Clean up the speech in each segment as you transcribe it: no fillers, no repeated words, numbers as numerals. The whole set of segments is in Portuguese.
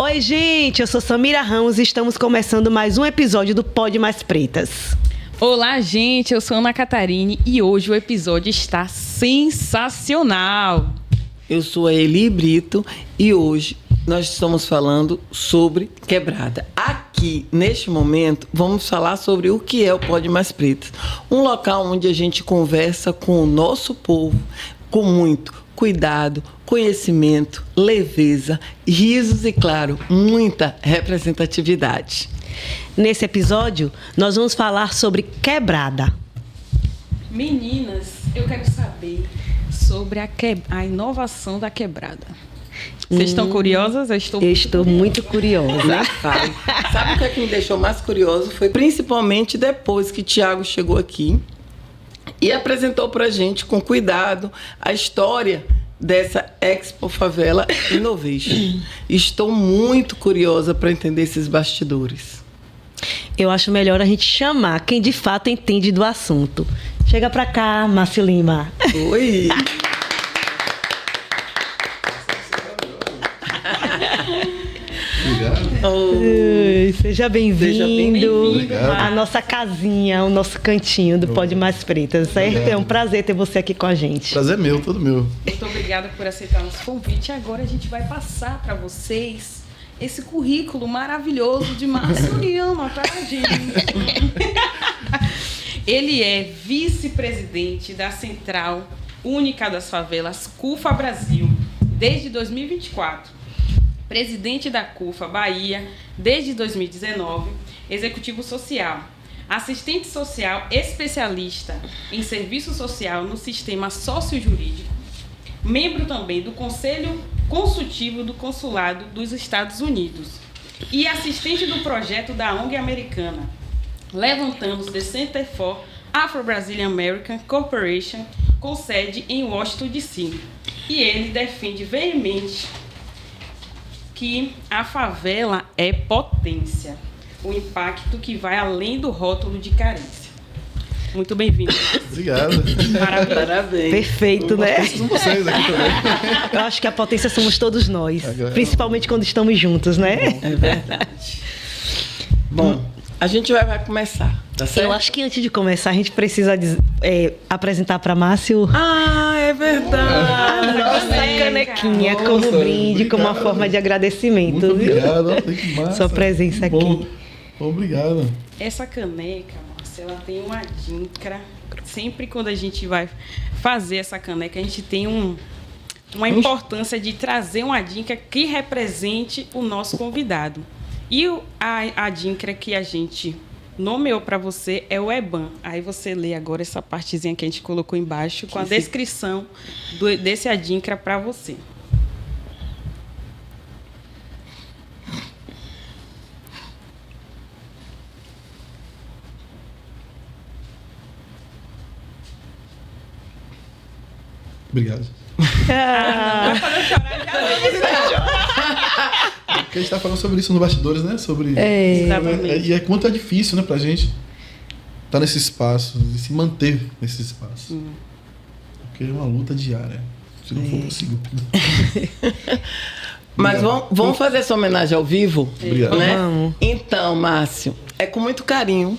Oi, gente, eu sou Samira Ramos e estamos começando mais um episódio do Pod Mais Pretas. Olá, gente, eu sou Ana Catarine e hoje o episódio está sensacional. Eu sou a Eli Brito e hoje nós estamos falando sobre quebrada. Aqui, neste momento, vamos falar sobre o que é o Pod Mais Pretas. Um local onde a gente conversa com o nosso povo com muito cuidado, conhecimento, leveza, risos e, claro, muita representatividade. Nesse episódio, nós vamos falar sobre quebrada. Meninas, eu quero saber sobre a inovação da quebrada. Vocês estão curiosas? Eu estou muito curiosa. Sabe o que é que me deixou mais curioso? Foi principalmente depois que Tiago chegou aqui e apresentou pra gente com cuidado a história dessa Expo Favela Innovation. Estou muito curiosa para entender esses bastidores. Eu acho melhor a gente chamar quem de fato entende do assunto. Chega pra cá, Márcio Lima. Oi! Oi, seja bem-vindo à Obrigado. nossa casinha, o nosso cantinho do Pod Mais Pretas, certo? Obrigado. É um prazer ter você aqui com a gente. Prazer meu, todo meu. Muito obrigada por aceitar nosso convite. Agora a gente vai passar para vocês esse currículo maravilhoso de Márcio Lima, tá, gente? Ele é vice-presidente da Central Única das Favelas, CUFA Brasil, desde 2024. Presidente da CUFA Bahia, desde 2019, executivo social, assistente social especialista em serviço social no sistema sociojurídico, membro também do Conselho Consultivo do Consulado dos Estados Unidos e assistente do projeto da ONG americana, Levantamos the Center for Afro-Brazilian American Corporation, com sede em Washington, D.C. E ele defende veemente que a favela é potência, o impacto que vai além do rótulo de carência. Muito bem-vindo. Obrigado. Parabéns. Perfeito, né? São vocês aqui também. Eu acho que a potência somos todos nós, Agora- principalmente quando estamos juntos, né? É verdade. Bom, a gente vai começar, tá certo? Eu acho que antes de começar, a gente precisa apresentar para Márcio Ah, é a verdade. nossa canequinha como Nossa, brinde, como uma obrigado. forma de agradecimento. Muito viu? obrigado. Olha que massa. Sua presença Que bom. aqui. Obrigado. Essa caneca, Márcia, ela tem uma dincra. Sempre quando a gente vai fazer essa caneca, a gente tem uma importância de trazer uma dincra que represente o nosso convidado. E a dincra que a gente nomeou para você é o EBAN. Aí você lê agora essa partezinha que a gente colocou embaixo com a descrição desse adincra para você. Obrigado. Ah, Porque a gente tá falando sobre isso nos bastidores, né? Sobre. Exatamente. E é quanto é difícil, né, pra gente estar nesse espaço e se manter nesse espaço. Porque é uma luta diária. Se não for possível. Mas vamos fazer essa homenagem ao vivo? Obrigado. Né? Vamos. Então, Márcio, é com muito carinho,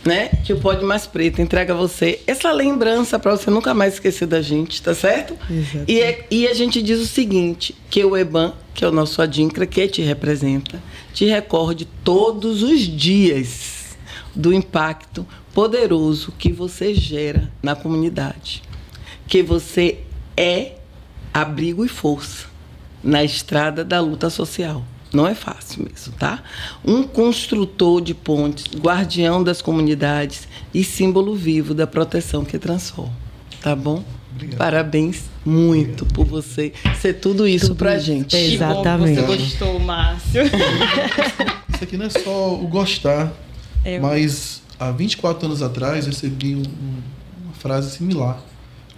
né, que o Pod Mais Preto entrega a você essa lembrança para você nunca mais esquecer da gente, tá certo? Exato. E a gente diz o seguinte, que o EBAN, que é o nosso adincra, que te representa, te recorde todos os dias do impacto poderoso que você gera na comunidade. Que você é abrigo e força na estrada da luta social. Não é fácil mesmo, tá? Um construtor de pontes, guardião das comunidades e símbolo vivo da proteção que transforma. Tá bom? Obrigado. Parabéns muito por você ser tudo isso pra gente. Exatamente. Que bom que você gostou, Márcio. Isso aqui não é só o gostar, mas há 24 anos atrás eu recebi uma frase similar.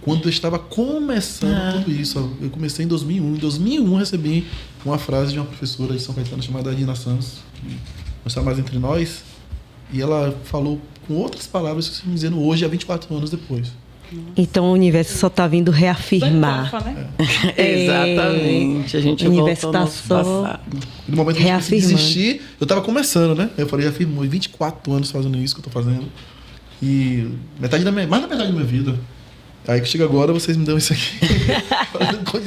Quando eu estava começando tudo isso, eu comecei em 2001. Em 2001 eu recebi uma frase de uma professora de São Caetano chamada Nina Santos, que não está mais entre nós, e ela falou com outras palavras que estão dizendo hoje, há 24 anos depois. Então o universo só está vindo reafirmar. Cofa, né? Exatamente. A gente O universo volta ao tá nosso só- passado. No momento que eu tive que Reafirmando. desistir, eu tava começando, né? Eu falei, já fiz 24 anos fazendo isso que eu tô fazendo. E mais da metade da minha vida. Aí que chega agora, vocês me dão isso aqui.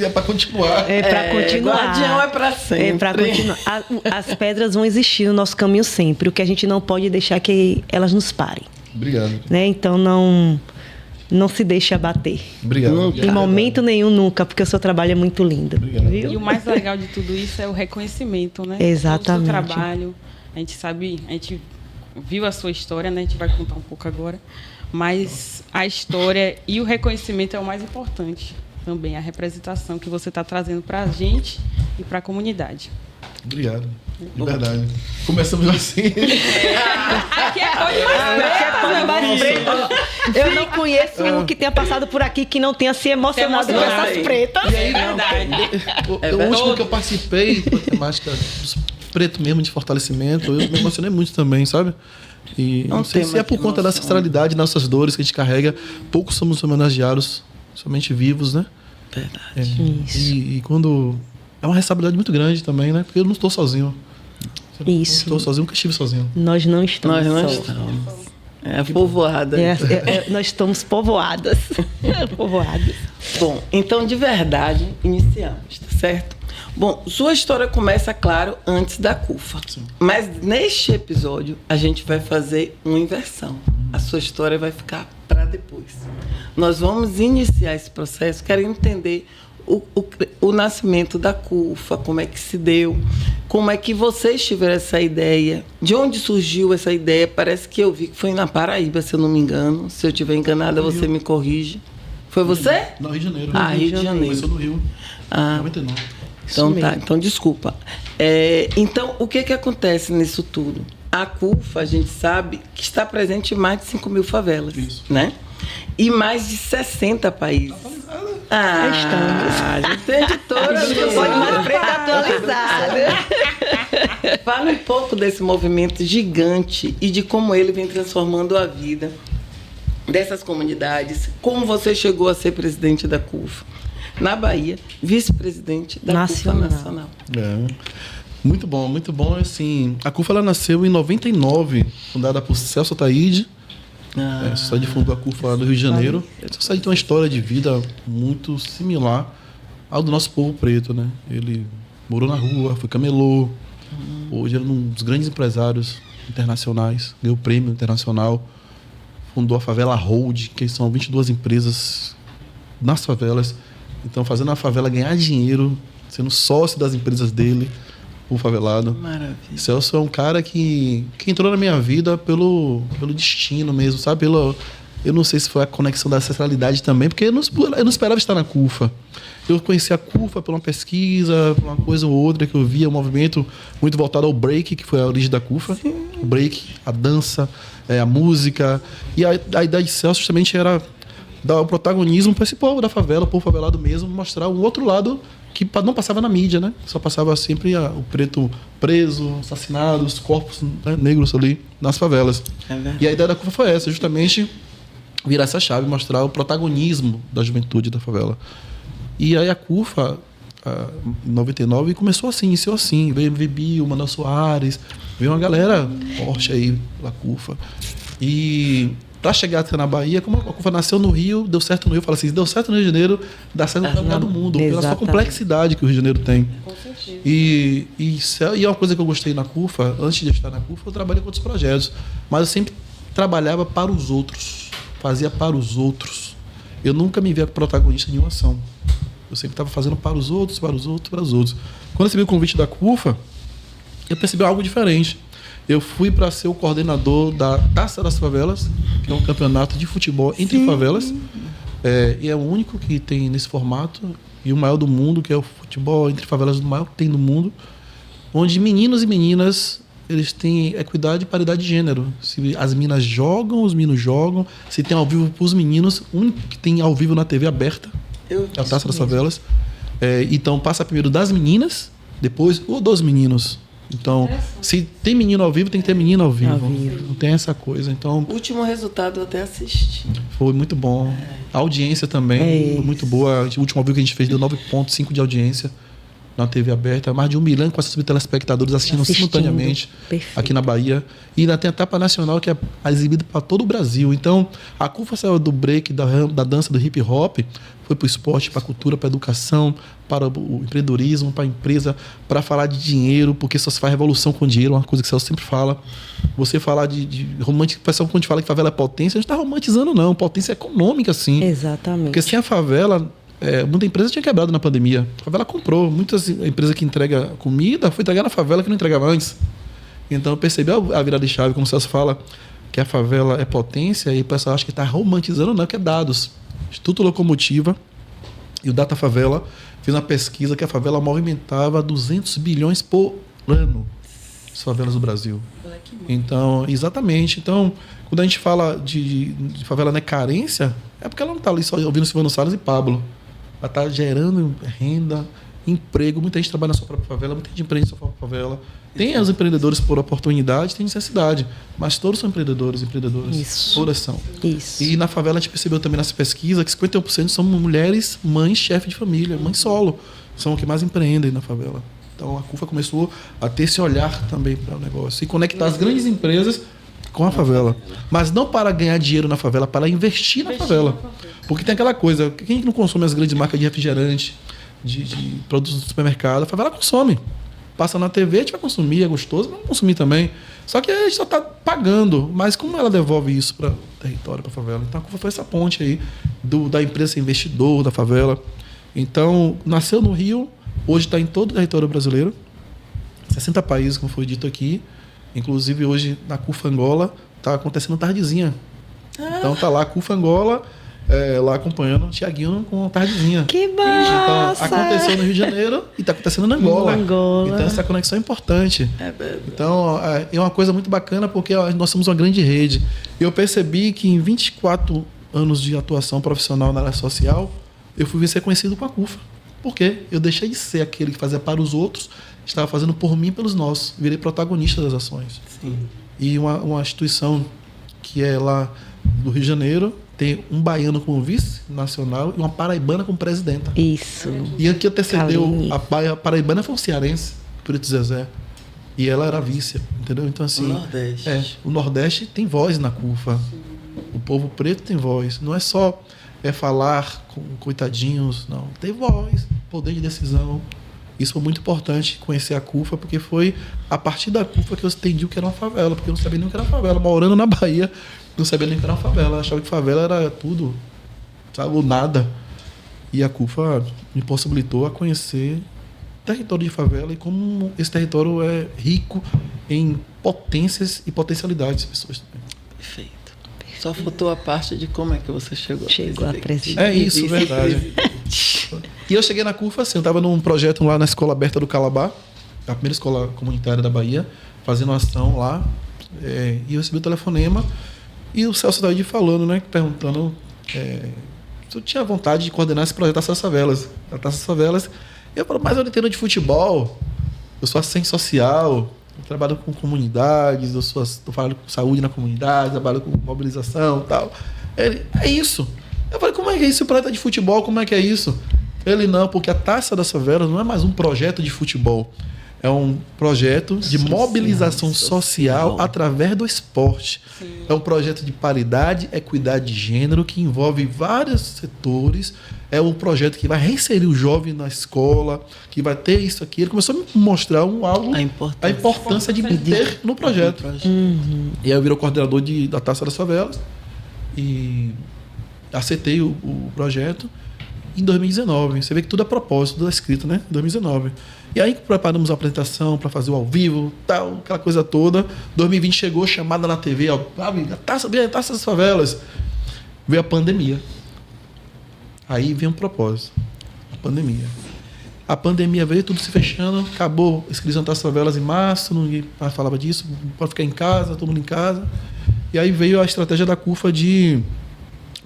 É pra continuar. É para continuar. Guardião é pra sempre. É para continuar. As pedras vão existir no nosso caminho sempre. O que a gente não pode deixar é que elas nos parem, Obrigado. né? Então não se deixe abater. Obrigado. Nunca. Em momento nenhum, nunca, porque o seu trabalho é muito lindo. Obrigado. Viu? E o mais legal de tudo isso é o reconhecimento, né? Exatamente. Do seu trabalho. A gente sabe, a gente viu a sua história, né? A gente vai contar um pouco agora. Mas a história e o reconhecimento é o mais importante também, a representação que você está trazendo para a gente e para a comunidade. Obrigado. De verdade. Começamos assim. Aqui é coisa mais preta. Eu não conheço um que tenha passado por aqui que não tenha se emocionado com emocionado. essas pretas. É verdade. O último que eu participei, com a temática dos preto mesmo, de fortalecimento, eu me emocionei muito também, sabe? E não sei se é por conta da ancestralidade, nossas dores que a gente carrega. Poucos somos homenageados, somente vivos, né? Verdade. Isso. E quando... É uma responsabilidade muito grande também, né? Porque eu não estou sozinho. Isso. Não estou sozinho, nunca estive sozinho. Nós não estamos Nós não só. estamos. É a povoada. Nós estamos povoadas. Povoadas. Bom, então de verdade, iniciamos, tá certo? Bom, sua história começa, claro, antes da CUFA. Sim. Mas neste episódio, a gente vai fazer uma inversão. A sua história vai ficar para depois. Nós vamos iniciar esse processo querendo entender o nascimento da CUFA, como é que se deu, como é que vocês tiveram essa ideia, de onde surgiu essa ideia. Parece que eu vi que foi na Paraíba, se eu não me engano. Se eu estiver enganada, você me corrige. Foi você? Não, Rio de Janeiro. Ah, Rio de Janeiro. Começou no Rio. Ah. 99. Então Isso tá, mesmo. então desculpa. Então, o que acontece nisso tudo? A CUFA, a gente sabe que está presente em mais de 5 mil favelas, Isso. né? E mais de 60 países. A gente tem editora. mais preta atualizada. Fala um pouco desse movimento gigante e de como ele vem transformando a vida dessas comunidades. Como você chegou a ser presidente da CUFA na Bahia, vice-presidente da CUFA Nacional. Muito bom, muito bom. Assim, a CUFA ela nasceu em 99, fundada por Celso Ataíde. A Sociedade fundou a CUFA lá do Rio de Janeiro. A Sociedade tem uma história de vida muito similar ao do nosso povo preto, né? Ele morou na rua, foi camelô. Hoje ele é um dos grandes empresários internacionais, ganhou o prêmio internacional. Fundou a Favela Hold, que são 22 empresas nas favelas. Então, fazendo a favela ganhar dinheiro, sendo sócio das empresas dele, o favelado. Maravilha. Celso é um cara que entrou na minha vida pelo destino mesmo, sabe? Eu não sei se foi a conexão da ancestralidade também, porque eu não esperava estar na CUFA. Eu conheci a CUFA por uma pesquisa, por uma coisa ou outra que eu via, um movimento muito voltado ao break, que foi a origem da CUFA. Sim. O break, a dança, a música. E a ideia de Celso justamente era dar o protagonismo para esse povo da favela, o povo favelado mesmo, mostrar um outro lado que não passava na mídia, né? Só passava sempre o preto preso, assassinado, os corpos, né, negros ali nas favelas. E a ideia da CUFA foi essa, justamente virar essa chave, mostrar o protagonismo da juventude da favela. E aí a CUFA, em 99, começou assim, iniciou assim. Veio Bibi, o Manuel Soares, veio uma galera forte aí pela CUFA. E para chegar até na Bahia, como a CUFA nasceu no Rio, deu certo no Rio, fala assim, deu certo no Rio de Janeiro, dá certo em qualquer lugar do mundo, pela sua complexidade que o Rio de Janeiro tem. Com certeza. E é uma coisa que eu gostei na CUFA, antes de estar na CUFA, eu trabalhei com outros projetos, mas eu sempre trabalhava para os outros, fazia para os outros. Eu nunca me via protagonista de uma ação. Eu sempre estava fazendo para os outros, para os outros, para os outros. Quando eu recebi o convite da CUFA, eu percebi algo diferente. Eu fui para ser o coordenador da Taça das Favelas, que é um campeonato de futebol entre favelas. E é o único que tem nesse formato, e o maior do mundo, que é o futebol entre favelas, do maior que tem no mundo, onde meninos e meninas eles têm equidade e paridade de gênero. Se as meninas jogam, os meninos jogam. Se tem ao vivo para os meninos, o único que tem ao vivo na TV aberta é a Taça das Favelas. Então passa primeiro das meninas, depois o dos meninos. Então, se tem menino ao vivo, tem que ter menina ao vivo. Não tem essa coisa. Então, O último resultado eu até assisti. foi muito bom. A audiência também, muito boa. O último ao vivo que a gente fez deu 9,5 de audiência na TV aberta. Mais de 1 milhão e 400 mil telespectadores assistindo simultaneamente. Perfeito. Aqui na Bahia. E ainda tem a etapa nacional que é exibida para todo o Brasil. Então, a CUFA saiu do break, da dança, do hip hop, foi para o esporte, para a cultura, para a educação, para o empreendedorismo, para a empresa, para falar de dinheiro, porque só se faz revolução com dinheiro, uma coisa que o Celso sempre fala. Você falar de romântico, o pessoal quando a gente fala que favela é potência, a gente não está romantizando, não. Potência econômica, sim. Exatamente. Porque sem a favela, muita empresa tinha quebrado na pandemia. A favela comprou. Muitas empresas que entregam comida foi entregar na favela que não entregava antes. Então eu percebi a virada de chave, como o Celso fala, que a favela é potência, e o pessoal acha que está romantizando, não, que é dados. Instituto Locomotiva e o Data Favela fez uma pesquisa que a favela movimentava 200 bilhões por ano, as favelas do Brasil. Então, exatamente. Então, quando a gente fala de favela não é carência, é porque ela não está ali só ouvindo Silvano Salles e Pablo. Ela está gerando renda, emprego. Muita gente trabalha na sua própria favela, muita gente empreende na sua própria favela. Tem os empreendedores por oportunidade, tem necessidade. Mas todos são empreendedores, empreendedoras. Isso. Todas são. Isso. E na favela a gente percebeu também nessa pesquisa que 51% são mulheres, mães, chefe de família, mãe solo. São o que mais empreendem na favela. Então a CUFA começou a ter esse olhar também para o negócio. E conectar as grandes empresas com a favela. Mas não para ganhar dinheiro na favela, para investir na favela. Porque tem aquela coisa, quem não consome as grandes marcas de refrigerante, de produtos do supermercado, a favela consome. Passa na TV, a gente vai consumir, é gostoso, vamos consumir também. Só que a gente só está pagando. Mas como ela devolve isso para o território, para a favela? Então a CUFA foi essa ponte aí da empresa ser investidor da favela. Então, nasceu no Rio, hoje está em todo o território brasileiro. 60 países, como foi dito aqui. Inclusive, hoje, na CUFA Angola, está acontecendo tardezinha. Então, está lá a CUFA Angola, lá acompanhando o Thiaguinho com tardezinha. Que massa! Então, aconteceu no Rio de Janeiro e está acontecendo na Angola. Então, essa conexão é importante. Então, é uma coisa muito bacana, porque nós somos uma grande rede. Eu percebi que em 24 anos de atuação profissional na área social, eu fui ser conhecido com a CUFA. Por quê? Eu deixei de ser aquele que fazia para os outros, estava fazendo por mim e pelos nossos. Virei protagonista das ações. Sim. E uma instituição que é lá do Rio de Janeiro, tem um baiano como vice-nacional e uma paraibana como presidenta. Isso. E aqui antecedeu a paraibana foi um cearense, Preto Zezé. E ela era vice, entendeu? Então, assim... O Nordeste. O Nordeste tem voz na CUFA. O povo preto tem voz. Não é só falar com coitadinhos, não. Tem voz, poder de decisão. Isso foi muito importante, conhecer a CUFA, porque foi a partir da CUFA que eu entendi o que era uma favela, porque eu não sabia nem o que era uma favela. Morando na Bahia, não sabia nem o que era uma favela. Eu achava que favela era tudo, sabe, ou nada. E a CUFA me possibilitou a conhecer o território de favela e como esse território é rico em potências e potencialidades das pessoas também. Perfeito. Só faltou a parte de como é que você chegou a presidente. É isso, verdade. E eu cheguei na CUFA assim, eu estava num projeto lá na Escola Aberta do Calabá, a primeira escola comunitária da Bahia, fazendo uma ação lá, e eu recebi o telefonema, e o Celso David falando, né, perguntando se eu tinha vontade de coordenar esse projeto da Taça das Favelas. E eu falo, mas eu não entendo de futebol, eu sou assistente social, eu trabalho com comunidades, eu falo com saúde na comunidade, trabalho com mobilização e tal. Ele, é isso. Eu falei, como é que é isso? O projeto de futebol, como é que é isso? Ele, não, porque a Taça das Favelas não é mais um projeto de futebol. É um projeto de mobilização social através do esporte. Sim. É um projeto de paridade, equidade de gênero, que envolve vários setores. É um projeto que vai reinserir o jovem na escola, que vai ter isso aqui. Ele começou a me mostrar a importância de ter no projeto. Uhum. E aí eu virei o coordenador da Taça das Favelas e aceitei o projeto em 2019. Você vê que tudo é propósito, tudo é escrito, né? Em 2019. E aí preparamos a apresentação para fazer o ao vivo, tal, aquela coisa toda. 2020 chegou, chamada na TV, a Taça das Favelas. Veio a pandemia. Aí veio um propósito. A pandemia. A pandemia veio, tudo se fechando, acabou a inscrição das favelas em março, ninguém mais falava disso, pode ficar em casa, todo mundo em casa. E aí veio a estratégia da CUFA de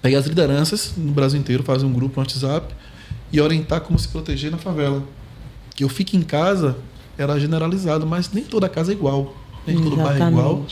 pegar as lideranças no Brasil inteiro, fazer um grupo no WhatsApp e orientar como se proteger na favela. Que eu fique em casa era generalizado, mas nem toda casa é igual, nem todo bairro é igual.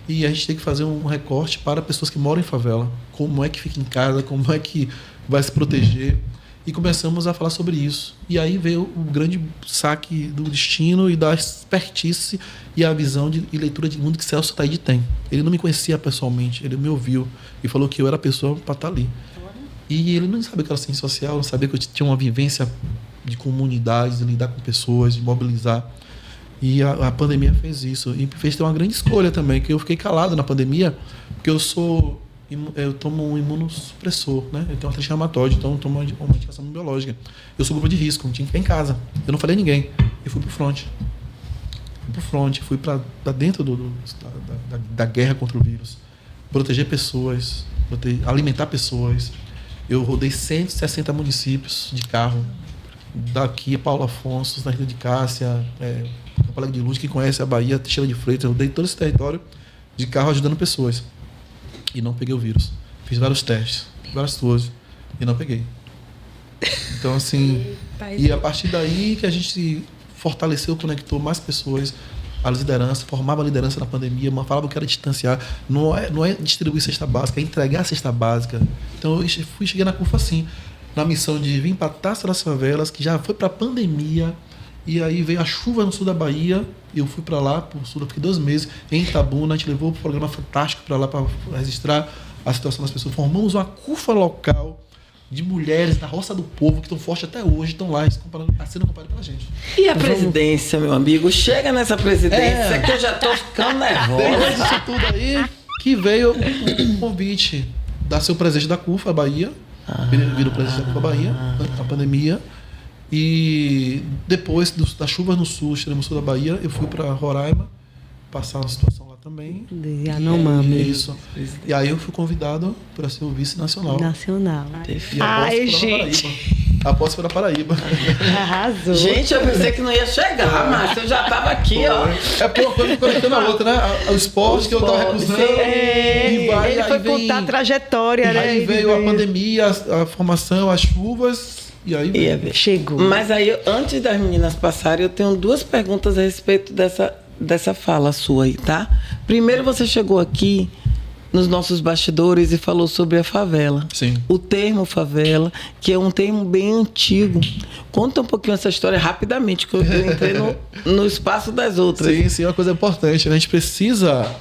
e a gente tem que fazer um recorte para pessoas que moram em favela. Como é que fica em casa, como é que vai se proteger. E começamos a falar sobre isso. E aí veio o grande saque do destino e da expertise e a visão e leitura de mundo que Celso Ataíde tem. Ele não me conhecia pessoalmente, ele me ouviu e falou que eu era a pessoa para estar ali. E ele não sabia que era ciência social, não sabia que eu tinha uma vivência de comunidades, de lidar com pessoas, de mobilizar. E a pandemia fez isso. E fez ter uma grande escolha também, que eu fiquei calado na pandemia, porque eu tomo um imunossupressor, né? Eu tenho uma artrite reumatoide, então eu tomo uma medicação biológica. Eu sou grupo de risco, tinha que ficar em casa. Eu não falei a ninguém. Eu fui pro front. Fui para dentro da guerra contra o vírus. Proteger pessoas, alimentar pessoas. Eu rodei 160 municípios de carro. Daqui, Paulo Afonso, na Rio de Cássia, Campo Alegre de Luz, quem conhece a Bahia, Teixeira de Freitas. Eu rodei todo esse território de carro ajudando pessoas. E não peguei o vírus. Fiz vários testes, várias coisas, e não peguei. Então, assim... E a partir daí que a gente fortaleceu, conectou mais pessoas, a liderança, formava a liderança na pandemia, falava que era distanciar. Não é distribuir cesta básica, é entregar a cesta básica. Então, eu cheguei na CUFA assim, na missão de vir para a Taça das Favelas, que já foi para a pandemia, e aí veio a chuva no sul da Bahia, e eu fui para lá, para o sul, eu fiquei 2 meses, em Itabuna, a gente levou um programa fantástico para lá, para registrar a situação das pessoas. Formamos uma CUFA local de mulheres da Roça do Povo, que estão fortes até hoje, estão lá, sendo comparadas pela gente. E a presidência, meu amigo? Chega nessa presidência que eu já estou ficando nervosa. Depois disso tudo aí, que veio o convite da seu presidente da CUFA, Bahia, virou presidente da CUFA Bahia, na pandemia. E depois das chuvas no sul, extremo sul da Bahia, eu fui para Roraima, passar uma situação lá também. Isso. E aí eu fui convidado para ser o vice-nacional. Nacional. Ai, gente. A posse foi na Paraíba. Arrasou. Gente, eu pensei que não ia chegar, mas eu já estava aqui, ó. É porque uma coisa conectando a outra, né? O esporte que eu estava recusando. Ele foi contar a trajetória, né? Aí veio a pandemia, a formação, as chuvas. E aí chegou. Mas aí, antes das meninas passarem, eu tenho 2 perguntas a respeito dessa fala sua aí, tá? Primeiro, você chegou aqui nos nossos bastidores e falou sobre a favela. Sim. O termo favela, que é um termo bem antigo. Conta um pouquinho essa história rapidamente, que eu entrei no espaço das outras. Sim, é uma coisa importante. A gente precisa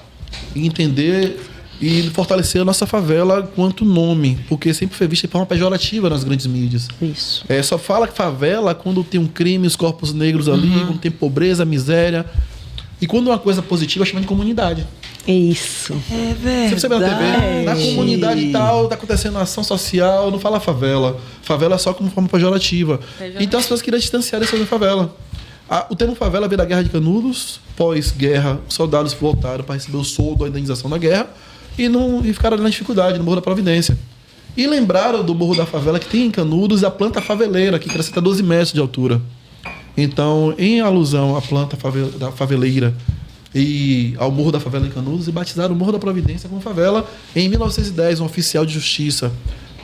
entender e fortalecer a nossa favela quanto nome, porque sempre foi vista de forma pejorativa nas grandes mídias. Isso. Só fala que favela quando tem um crime, os corpos negros ali, quando tem pobreza, miséria. E quando uma coisa positiva, chama de comunidade. Isso. É verdade. Você vê na TV, na comunidade tal, tá acontecendo ação social, não fala favela. Favela é só como forma pejorativa. Então as pessoas queriam distanciar isso da favela. O termo favela veio da Guerra de Canudos. Pós-guerra, soldados voltaram para receber o soldo, a indenização da guerra, e ficaram ali na dificuldade, no Morro da Providência. E lembraram do Morro da Favela, que tem em Canudos a planta faveleira, que cresce até 12 metros de altura. Então, em alusão à planta da faveleira e ao Morro da Favela em Canudos, e batizaram o Morro da Providência como favela. Em 1910, um oficial de justiça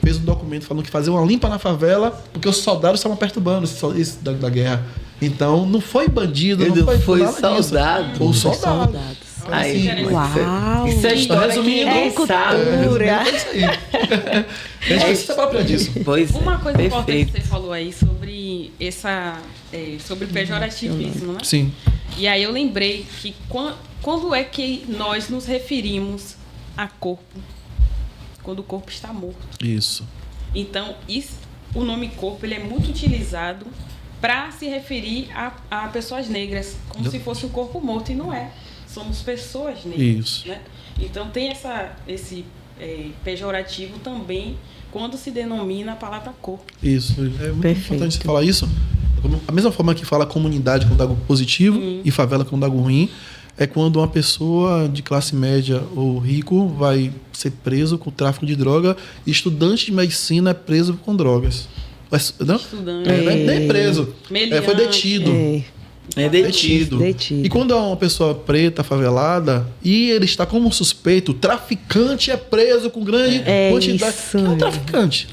fez um documento falando que fazia uma limpa na favela porque os soldados estavam perturbando esse da guerra. Então, não foi bandido, não foi nada soldado. Foi soldado. Aí, uau! Isso é história que ninguém sabe. Cultura. Isso aí. A gente precisa falar disso. Pois Uma coisa perfeito. importante que você falou aí sobre sobre pejorativismo, né? Sim. E aí eu lembrei que quando é que nós nos referimos a corpo? Quando o corpo está morto. Isso. Então, o nome corpo ele é muito utilizado para se referir a pessoas negras, como se fosse um corpo morto, e não é. Somos pessoas negras. Isso. Né? Então tem esse pejorativo também quando se denomina a palavra corpo. Isso. É muito importante você falar isso. A mesma forma que fala comunidade quando dá algo positivo e favela quando dá algo ruim, é quando uma pessoa de classe média ou rico vai ser preso com tráfico de droga e estudante de medicina é preso com drogas. Não? Estudante. Nem preso. Foi detido. É detido. E quando é uma pessoa preta, favelada, e ele está como suspeito, o traficante é preso com grande quantidade. Isso. Que é um traficante.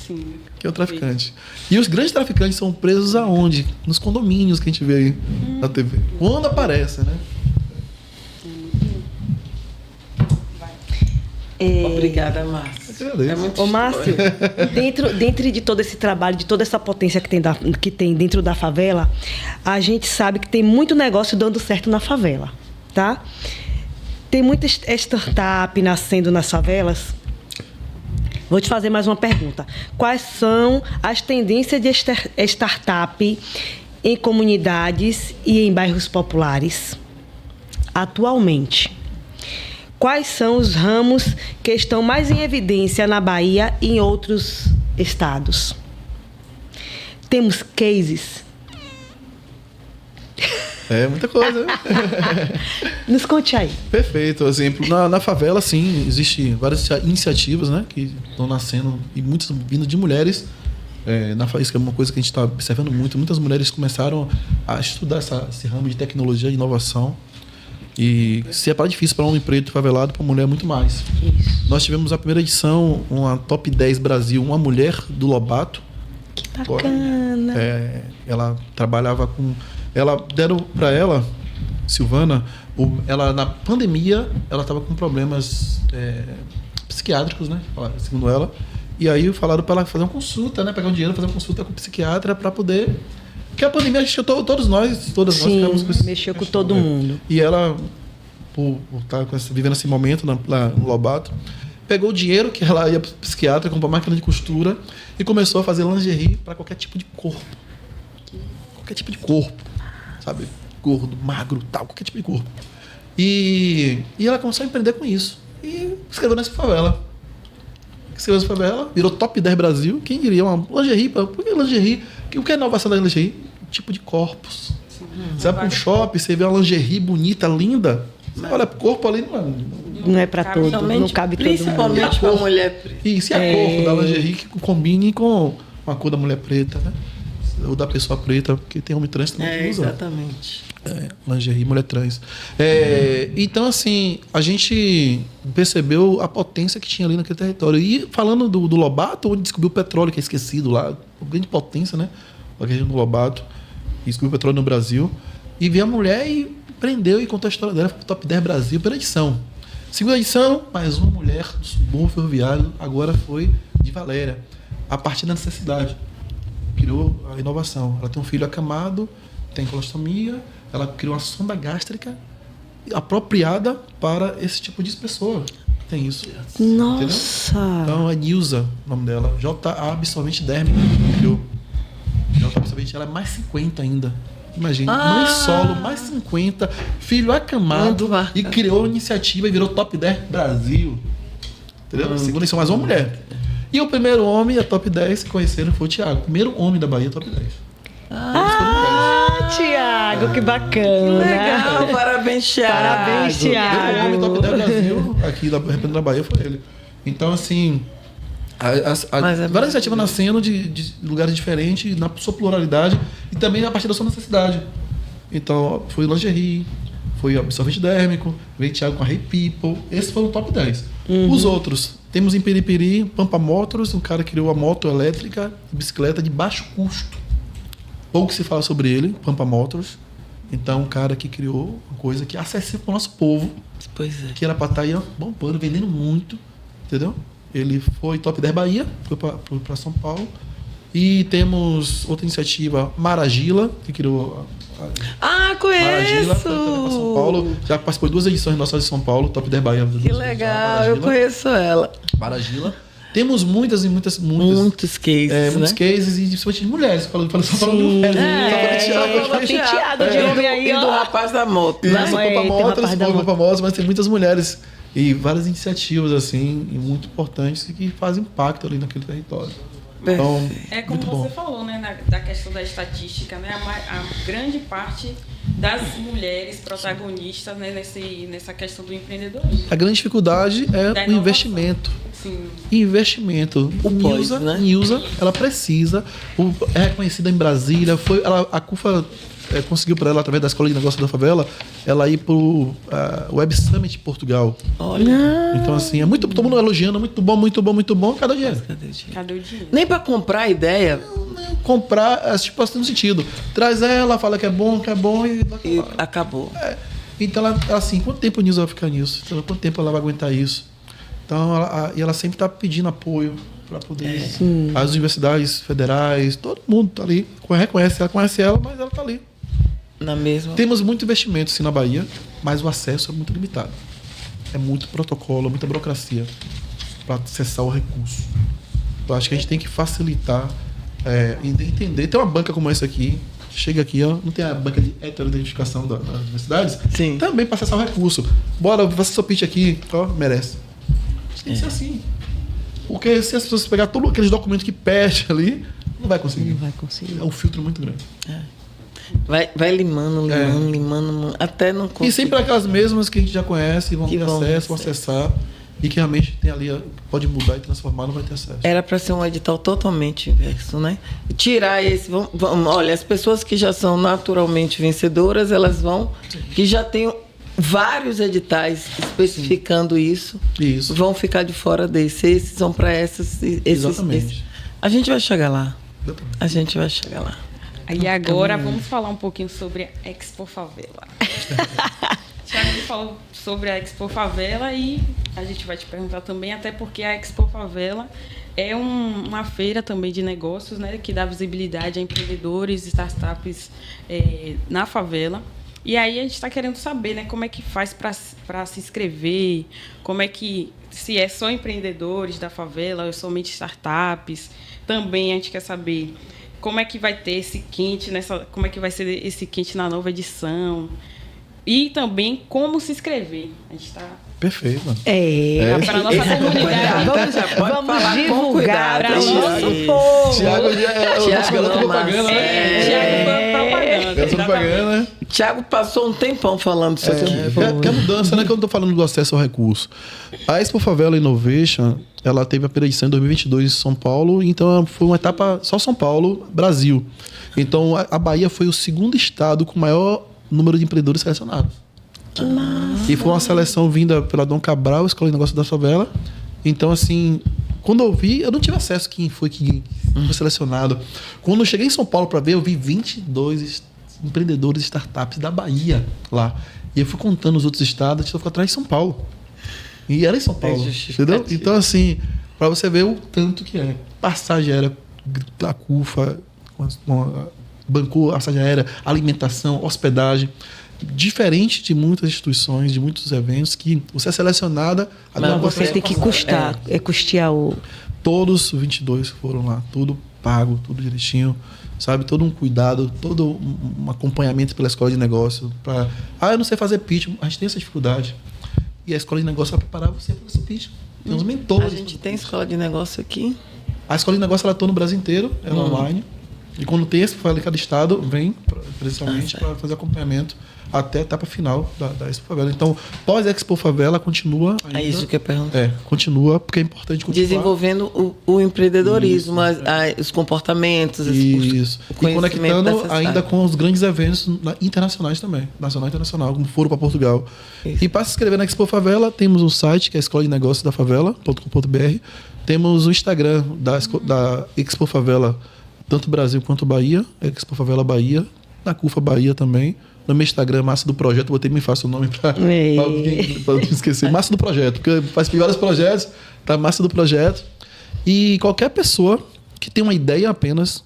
Sim. Que é o traficante. E os grandes traficantes são presos aonde? Nos condomínios que a gente vê aí na TV. Quando aparece, né? Obrigada, Márcio. Agradeço. É muito Ô, Márcio, dentro de todo esse trabalho, de toda essa potência que tem dentro da favela, a gente sabe que tem muito negócio dando certo na favela, tá? Tem muita startup nascendo nas favelas. Vou te fazer mais uma pergunta. Quais são as tendências de startup em comunidades e em bairros populares atualmente? Quais são os ramos que estão mais em evidência na Bahia e em outros estados? Temos cases? É muita coisa. Nos conte aí. Perfeito. Exemplo, na favela, sim, existem várias iniciativas, né, que estão nascendo e muitas vindo de mulheres. Isso é uma coisa que a gente está observando muito. Muitas mulheres começaram a estudar esse ramo de tecnologia e inovação. E se é difícil para um homem preto favelado, para mulher muito mais. Isso. Nós tivemos a primeira edição, uma Top 10 Brasil, uma mulher do Lobato. Que bacana. Ela trabalhava com... deram para ela, Silvana, ela na pandemia, ela estava com problemas psiquiátricos, né? Segundo ela. E aí falaram para ela fazer uma consulta, né? Pegar um dinheiro, fazer uma consulta com o psiquiatra para poder... Porque a pandemia acho que todas nós ficamos com isso. Mexeu com todo mundo. E ela, por estar vivendo esse momento lá no Lobato, pegou o dinheiro que ela ia para o psiquiatra, comprou uma máquina de costura e começou a fazer lingerie para qualquer tipo de corpo. Qualquer tipo de corpo, sabe? Gordo, magro, tal, qualquer tipo de corpo. E ela começou a empreender com isso. E escreveu nessa favela. Escreveu nessa favela, virou Top 10 Brasil. Quem diria? Uma lingerie. Por que lingerie? O que é a inovação da lingerie? Tipo de corpos. Você vai para um shopping, você vê uma lingerie bonita, linda. Você olha pro corpo ali, não é para todo, não cabe todo mundo. Principalmente para a mulher preta. Isso, e a cor da lingerie que combine com a cor da mulher preta, né? Ou da pessoa preta, porque tem homem trans também que usa. Exatamente. Lingerie, mulher trans. Então, assim, a gente percebeu a potência que tinha ali naquele território. E falando do Lobato, onde descobriu o petróleo, que é esquecido lá, uma grande potência, né? A região do Lobato. Descobriu o petróleo no Brasil. E veio a mulher e prendeu e contou a história dela. Foi pro Top 10 Brasil, primeira edição. Segunda edição, mais uma mulher do subúrbio ferroviário, agora foi de Valéria. A partir da necessidade. Criou a inovação. Ela tem um filho acamado, tem colostomia, ela criou uma sonda gástrica apropriada para esse tipo de pessoa. Tem isso. Nossa! Entendeu? Então, é Nilza, o nome dela. JA absorvente dérmico. Criou. JA absorvente, ela é mais 50 ainda. Imagina, mãe solo, mais 50, filho acamado e criou a iniciativa e virou Top 10 Brasil. Entendeu? Segunda edição, mais uma mulher. E o primeiro homem, a Top 10, que conheceram foi o Thiago. O primeiro homem da Bahia, Top 10. Thiago, que bacana. Legal, parabéns, Thiago. Parabéns, Thiago. O homem Top 10 Brasil, aqui da Bahia, foi ele. Então, assim, várias iniciativas nascendo de lugares diferentes, na sua pluralidade, e também a partir da sua necessidade. Então, foi lingerie, foi absorvente dérmico, veio Thiago com a Hey People. Esse foi o Top 10. Os outros, temos em Piripiri, Pampa Motors, um cara que criou a moto elétrica e bicicleta de baixo custo. Pouco se fala sobre ele, Pampa Motors. Então, um cara que criou uma coisa que é acessível para o nosso povo. Pois é. Que era para estar aí bombando, vendendo muito. Entendeu? Ele foi Top 10 Bahia, foi para São Paulo. E temos outra iniciativa, Maragila, que criou conheço! Maragila, foi para São Paulo. Já participou de 2 edições nossas de São Paulo, Top 10 Bahia. Que legal, eu conheço ela. Maragila. Temos muitos cases, muitos cases, e principalmente de mulheres. Falando só falando de mulheres. Penteado de homem aí, ó. E do rapaz da moto. Não são famosas, mas tem muitas mulheres. E várias iniciativas, assim, e muito importantes, que fazem impacto ali naquele território. Então, é como você falou, né, da questão da estatística, né, a grande parte das mulheres protagonistas, né, nessa questão do empreendedorismo. A grande dificuldade é o investimento. Sim. Investimento. Nilza, ela precisa, é reconhecida em Brasília, a CUFA conseguiu para ela, através da Escola de Negócios da Favela, ela ir para o Web Summit Portugal. Olha. Então, assim, todo mundo elogiando, muito bom. Cadê o dinheiro? Cadê o dinheiro? Nem para comprar a ideia. Comprar, tipo assim, no sentido. Traz ela, fala que é bom e acabou. Então, ela, assim, quanto tempo a Nilza vai ficar nisso? Então, quanto tempo ela vai aguentar isso? Então, ela sempre está pedindo apoio para poder... As universidades federais, todo mundo está ali, reconhece ela, mas ela está ali. Na mesma. Temos muito investimento, sim, na Bahia, mas o acesso é muito limitado. É muito protocolo, muita burocracia para acessar o recurso. Eu acho que a gente tem que facilitar, entender. Tem uma banca como essa aqui, chega aqui, ó, não tem a banca de heteroidentificação das universidades? Sim. Também para acessar o recurso. Bora, faça seu pitch aqui, ó, merece. Tem que ser assim. Porque se as pessoas pegar todos aqueles documentos que pede ali, não vai conseguir. Não vai conseguir. É um filtro muito grande. Vai limando, até não conseguir. E sempre aquelas mesmas que a gente já conhece, vão Que ter vão acesso, vão acessar. E que realmente tem ali, pode mudar e transformar, não vai ter acesso. Era para ser um edital totalmente inverso, né? Tirar esse... olha, as pessoas que já são naturalmente vencedoras, elas vão... Que já têm vários editais especificando isso. Vão ficar de fora desse. Esses são para essas... Exatamente. A gente vai chegar lá. Exatamente. A gente vai chegar lá. E agora vamos falar um pouquinho sobre a Expo Favela. Thiago falou sobre a Expo Favela e a gente vai te perguntar também, até porque a Expo Favela é uma feira também de negócios, né, que dá visibilidade a empreendedores, startups na favela. E aí a gente está querendo saber, né, como é que faz para se inscrever, como é que, se é só empreendedores da favela ou somente startups. Também a gente quer saber como é que vai ter esse quente como é que vai ser esse quente na nova edição. E também como se inscrever. A gente está... Perfeito. Para a nossa comunidade. Vamos divulgar para o nosso povo. Tiago garoto propaganda, né? Tiago propaganda. Tiago passou um tempão falando isso aqui. Que é mudança, né? Que eu estou falando do acesso ao recurso. A Expo Favela Innovation, ela teve a primeira edição em 2022 em São Paulo, então foi uma etapa só São Paulo, Brasil. Então a Bahia foi o segundo estado com maior número de empreendedores selecionados. Que massa. E foi uma seleção vinda pela Dom Cabral, Escola de Negócios da Favela. Então, assim, quando eu vi, eu não tive acesso a quem foi selecionado. Quando eu cheguei em São Paulo para ver, eu vi 22 empreendedores startups da Bahia lá. E eu fui contando os outros estados, eu fui atrás de São Paulo. E era em São Paulo, entendeu? Então, assim, para você ver o tanto que é. Passagem aérea, a CUFA, bancou a passagem aérea, alimentação, hospedagem. Diferente de muitas instituições, de muitos eventos, que você é selecionada... Você tem que custear o... Todos os 22 foram lá, tudo pago, tudo direitinho, sabe? Todo um cuidado, todo um acompanhamento pela escola de negócio. Eu não sei fazer pitch, a gente tem essa dificuldade. E a escola de negócio vai preparar você para esse pitch. Tem uns mentores. A gente tem escola de negócio aqui. A escola de negócio ela atua no Brasil inteiro, ela é online. E quando tem esse, cada estado vem presencialmente para fazer acompanhamento até a etapa final da Expo Favela. Então, pós-Expo Favela, continua ainda... É isso que eu pergunto. Continua, porque é importante continuar. Desenvolvendo o empreendedorismo, os comportamentos, isso. O e conectando ainda com os grandes eventos internacionais também. Nacional e internacional, como foram para Portugal. Isso. E para se inscrever na Expo Favela, temos um site, que é a escola de negócios da favela.com.br. Temos o Instagram da Expo Favela, tanto Brasil quanto Bahia, Expo Favela Bahia, na CUFA Bahia também. No meu Instagram, Massa do Projeto, botei bem fácil o nome para não esquecer. Massa do Projeto, porque faz vários projetos, tá? Massa do Projeto. E qualquer pessoa que tem uma ideia apenas,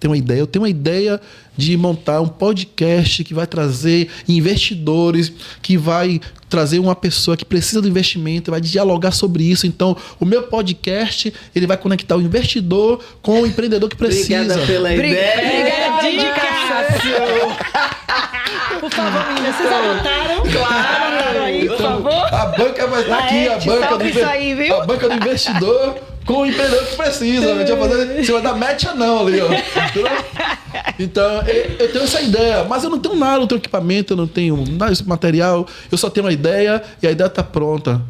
eu tenho uma ideia de montar um podcast que vai trazer investidores, que vai trazer uma pessoa que precisa do investimento, vai dialogar sobre isso. Então, o meu podcast, ele vai conectar o investidor com o empreendedor que precisa. Obrigada pela ideia. Por favor, meninas, vocês anotaram? Claro! Aí, por favor. A banca vai estar aqui, a banca do investidor com o empreendedor que precisa. A gente vai fazer, você vai dar match ou não ali, ó. Então, eu tenho essa ideia, mas eu não tenho nada, eu não tenho equipamento, eu não tenho nada de material, eu só tenho uma ideia e a ideia está pronta.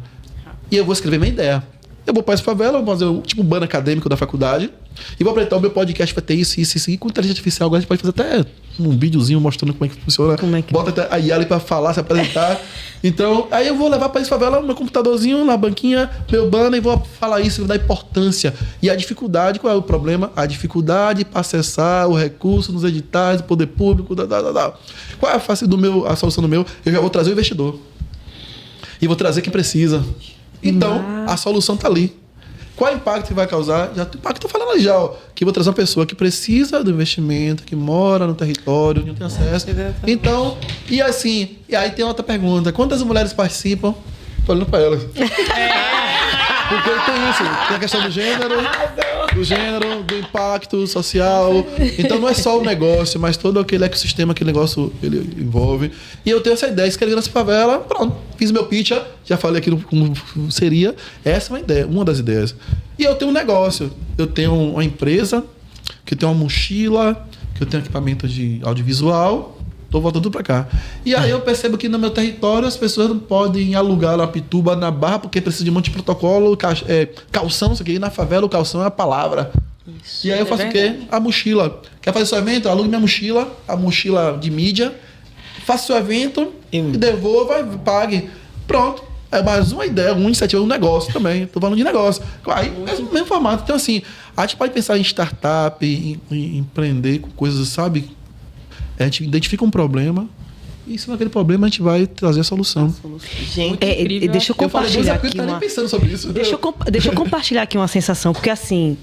E eu vou escrever minha ideia. Eu vou para essa favela, vou fazer tipo um banner acadêmico da faculdade e vou apresentar o meu podcast, vai ter isso. E com inteligência artificial agora a gente pode fazer até um videozinho mostrando como é que funciona. Bota até a IA ali para falar, se apresentar. Então, aí eu vou levar para essa favela meu computadorzinho na banquinha, meu banner, e vou falar isso, vou dar importância. E a dificuldade, qual é o problema? A dificuldade para acessar o recurso nos editais do poder público. Qual é a solução do meu? Eu já vou trazer o investidor. E vou trazer quem precisa. Então, a solução está ali. Qual é o impacto que vai causar? Já o impacto, estou falando ali já, ó, que vou trazer uma pessoa que precisa do investimento, que mora no território, não tem acesso. Então, e assim, e aí tem outra pergunta. Quantas mulheres participam? Tô olhando para elas. Porque tem isso, tem a questão do gênero, do impacto social. Então não é só o negócio, mas todo aquele ecossistema que o negócio ele envolve. E eu tenho essa ideia, escrevi nessa favela, pronto, fiz meu pitch, já falei aqui como seria. Essa é uma ideia, uma das ideias. E eu tenho um negócio, eu tenho uma empresa, que tem uma mochila, que eu tenho equipamento de audiovisual. Tô voltando tudo pra cá. E aí eu percebo que no meu território as pessoas não podem alugar a pituba na Barra porque precisa de um monte de protocolo, calção, isso aqui. Na favela o calção é a palavra. Isso. E aí eu faço o quê? A mochila. Quer fazer seu evento? Alugue minha mochila, a mochila de mídia, faça seu evento e devolva, pague. Pronto. É mais uma ideia, uma iniciativa, um negócio também. Tô falando de negócio. Aí, mesmo formato. Então assim, a gente pode pensar em startup, em empreender com coisas, sabe? A gente identifica um problema e, em cima daquele problema, a gente vai trazer a solução. Gente, deixa eu compartilhar aqui nem pensando sobre isso. Deixa eu compartilhar aqui uma sensação, porque assim,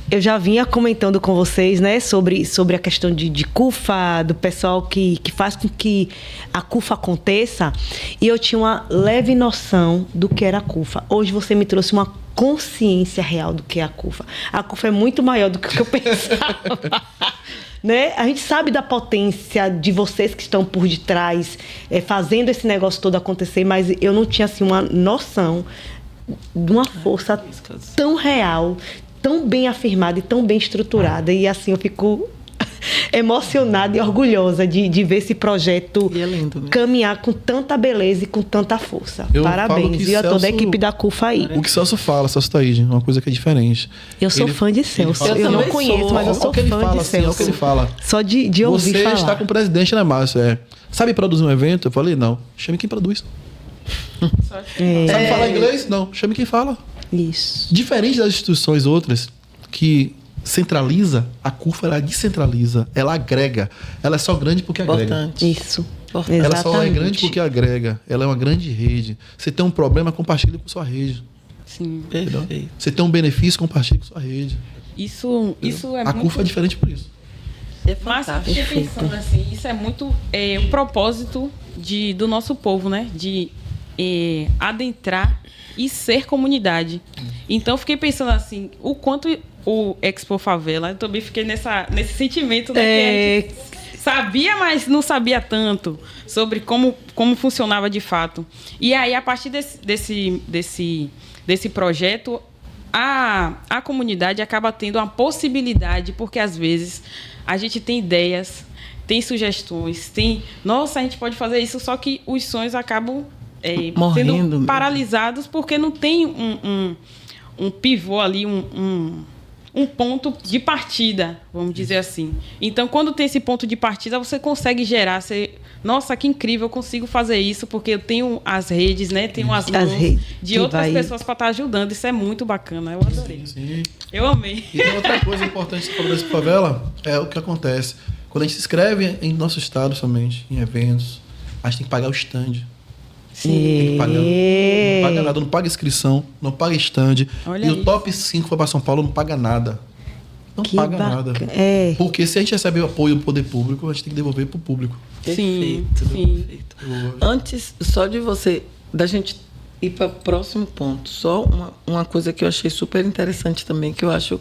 eu já vinha comentando com vocês, né, sobre a questão de CUFA, do pessoal que faz com que a CUFA aconteça, e eu tinha uma leve noção do que era a CUFA. Hoje você me trouxe uma consciência real do que é a CUFA. A CUFA é muito maior do que o que eu pensava. Né? A gente sabe da potência de vocês que estão por detrás, fazendo esse negócio todo acontecer, mas eu não tinha assim, uma noção de uma força tão real, tão bem afirmada e tão bem estruturada. E assim, eu fico emocionada e orgulhosa de ver esse projeto caminhar com tanta beleza e com tanta força. Parabéns. E a toda a equipe da CUFA aí. O que Celso fala, Celso Taíde, uma coisa que é diferente. Eu sou fã de Celso. Eu não conheço, mas eu sou fã de Celso. É o que ele fala. Só de ouvir falar. Você está com o presidente, né, Márcio? Sabe produzir um evento? Eu falei, não. Chame quem produz. Sabe falar inglês? Não. Chame quem fala. Isso. Diferente das instituições outras que centraliza, a CUFA ela descentraliza, ela agrega. Ela é só grande porque agrega. Isso. Ela só é grande porque agrega. Ela é uma grande rede. Você tem um problema, compartilhe com sua rede. Sim. Perfeito. Você tem um benefício, compartilhe com sua rede. Isso é a CUFA é diferente por isso. Mas eu fiquei pensando assim, isso é muito o propósito do nosso povo, né? De adentrar e ser comunidade. Então, fiquei pensando assim, o quanto o Expo Favela, eu também fiquei nesse sentimento, né? Que a gente sabia, mas não sabia tanto sobre como funcionava de fato. E aí, a partir desse projeto, a comunidade acaba tendo uma possibilidade, porque às vezes a gente tem ideias, tem sugestões, nossa, a gente pode fazer isso, só que os sonhos acabam sendo paralisados porque não tem um pivô ali, um ponto de partida, vamos dizer assim. Então, quando tem esse ponto de partida, você consegue gerar. Nossa, que incrível, eu consigo fazer isso porque eu tenho as redes, né? Tenho as mãos de outras pessoas para estar ajudando. Isso é muito bacana, eu adorei. Sim. Eu amei. E tem outra coisa importante que você falou desse favela, é o que acontece. Quando a gente se inscreve em nosso estado somente, em eventos, a gente tem que pagar o stand. Sim. Tem que pagar. Não paga nada, não paga inscrição, não paga stand. Olha e isso. o top 5 for para São Paulo não paga nada. Não Que paga bacana. nada. É. Porque se a gente recebe o apoio do poder público, a gente tem que devolver para o público. Sim. Perfeito. Antes, só da gente ir para o próximo ponto, só uma coisa que eu achei super interessante também, que eu acho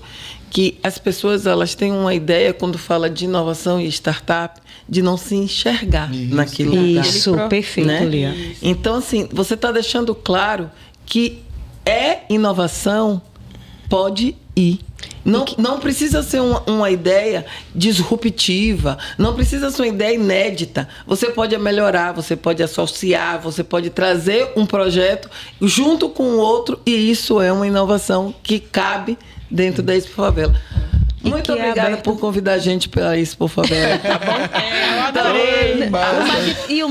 que as pessoas elas têm uma ideia, quando fala de inovação e startup, de não se enxergar naquele lugar. Isso, perfeito, né? Lia. Então, assim, você está deixando claro que inovação, pode ir. Não precisa ser uma ideia disruptiva, não precisa ser uma ideia inédita. Você pode melhorar, você pode associar, você pode trazer um projeto junto com o outro, e isso é uma inovação que cabe dentro da Expo Favela. Muito obrigada por convidar a gente para a Expo Favela, tá bom? Eu adorei. E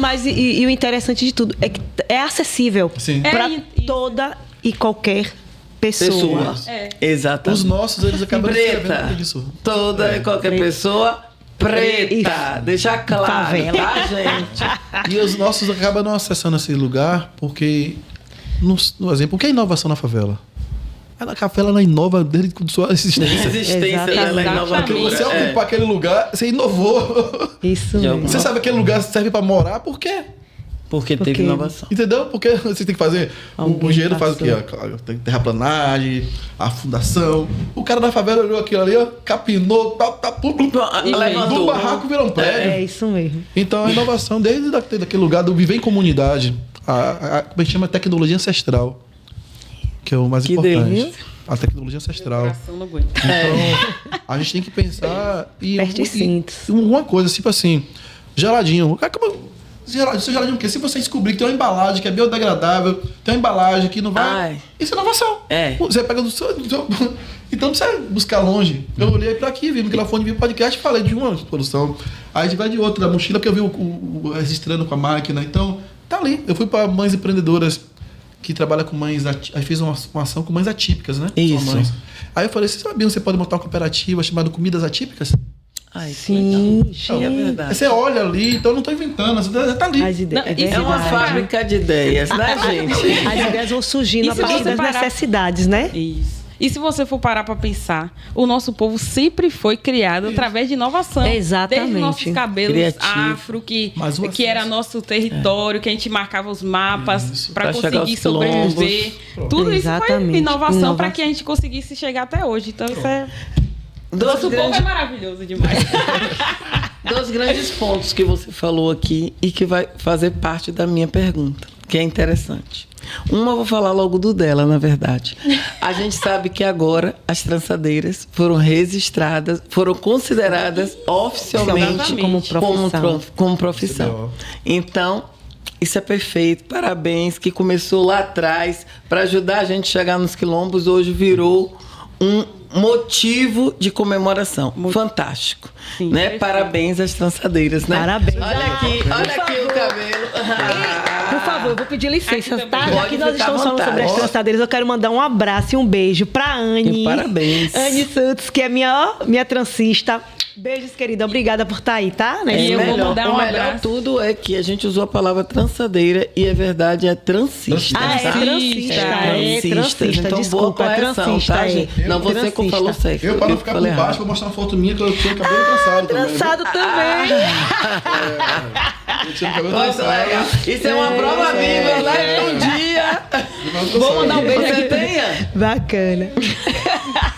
o interessante de tudo é que é acessível para toda e qualquer pessoa. Exatamente. Os nossos, eles acabam preta, isso. Toda e qualquer pessoa preta. Deixar claro, favela. tá, gente? E os nossos acabam não acessando esse lugar porque no exemplo, o que é inovação na favela? A favela ela inova desde sua existência. Ela é inovadora. Porque você ocupar aquele lugar, você inovou. Isso mesmo. Você sabe que aquele lugar serve para morar, por quê? Porque teve inovação. Entendeu? Porque você tem que fazer. O engenheiro faz o quê? Tem terraplanagem, a fundação. O cara da favela olhou aquilo ali, ó, capinou, do barraco virou um prédio. É isso mesmo. Então a inovação, desde daquele lugar do viver em comunidade, como a gente chama tecnologia ancestral, que é o mais importante. Delícia. A tecnologia ancestral. Meu coração não aguenta. Então, a gente tem que pensar em Pesticídios. alguma coisa, tipo assim, geladinho. Geladinho o quê? Se você descobrir que tem uma embalagem que é biodegradável, tem uma embalagem que não vai... Isso é inovação. Você pega do seu... Então não precisa buscar longe. Eu olhei pra aqui, vi o microfone, vi o podcast e falei de uma produção. Aí a gente vai de outra, da mochila, porque eu vi registrando com a máquina. Então, tá ali. Eu fui pra mães empreendedoras que trabalham com mães... Aí fiz uma ação com mães atípicas, né? Isso. Mães. Aí eu falei, vocês sabiam que você pode montar uma cooperativa chamada Comidas Atípicas? Sim, é verdade. Você olha ali, então eu não tô inventando, você tá ali. É uma fábrica de ideias, né, gente? As ideias vão surgindo a partir das necessidades, né? Isso. E se você for parar para pensar, o nosso povo sempre foi criado através de inovação. Exatamente. Desde nossos cabelos Criativo. afro, que era nosso território, que a gente marcava os mapas para conseguir sobreviver. Tudo isso foi inovação para que a gente conseguisse chegar até hoje. Então isso é... Nosso povo é maravilhoso demais. Dois grandes pontos que você falou aqui e que vai fazer parte da minha pergunta, que é interessante. Uma eu vou falar logo do dela, na verdade. A gente sabe que agora as trançadeiras foram registradas, foram consideradas oficialmente como profissão. Então, isso é perfeito. Parabéns, que começou lá atrás para ajudar a gente a chegar nos quilombos, hoje virou um motivo de comemoração. Fantástico. Sim, né? Parabéns às trançadeiras, né? Parabéns. Olha aqui o cabelo. Por favor, eu vou pedir licença, tá? Pode Já que nós ficar à estamos falando vontade. sobre as trançadeiras, eu quero mandar um abraço e um beijo pra Anne. Parabéns. Anne Santos, que é minha transista. Beijos, querida. Obrigada por estar aí, tá? Né? E eu vou mandar um o melhor abraço. tudo é que a gente usou a palavra trançadeira e é verdade, é transista. Ah, é tá? transista. É transista. Então, Desculpa, boa é correção, transista. tá, gente? Não, você que falou certo. Eu, para não ficar por baixo, vou mostrar uma foto minha que eu tinha cabelo trançado também. Trançado também. Eu tinha cabelo Muito trançado. legal. Isso é uma prova viva, né? Um dia. Vou mandar um beijo Você aqui. tenha? Bacana.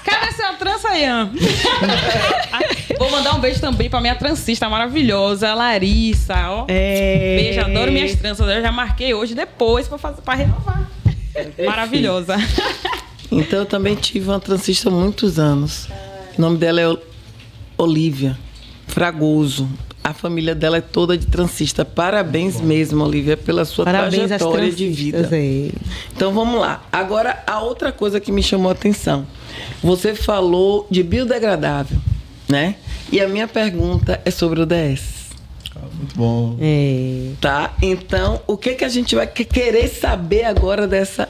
Cadê sua trança, Ian? Vou mandar um beijo também pra minha transista maravilhosa, Larissa, ó. Beijo, adoro minhas tranças. Eu já marquei hoje, depois, pra renovar. Maravilhosa. Então, eu também tive uma transista há muitos anos. O nome dela é Olívia Fragoso. A família dela é toda de transista. Parabéns mesmo, Olívia, pela sua trajetória de vida. Então, vamos lá. Agora, a outra coisa que me chamou a atenção. Você falou de biodegradável, né? E a minha pergunta é sobre o DS. Muito bom. Tá? Então, o que a gente vai querer saber agora dessa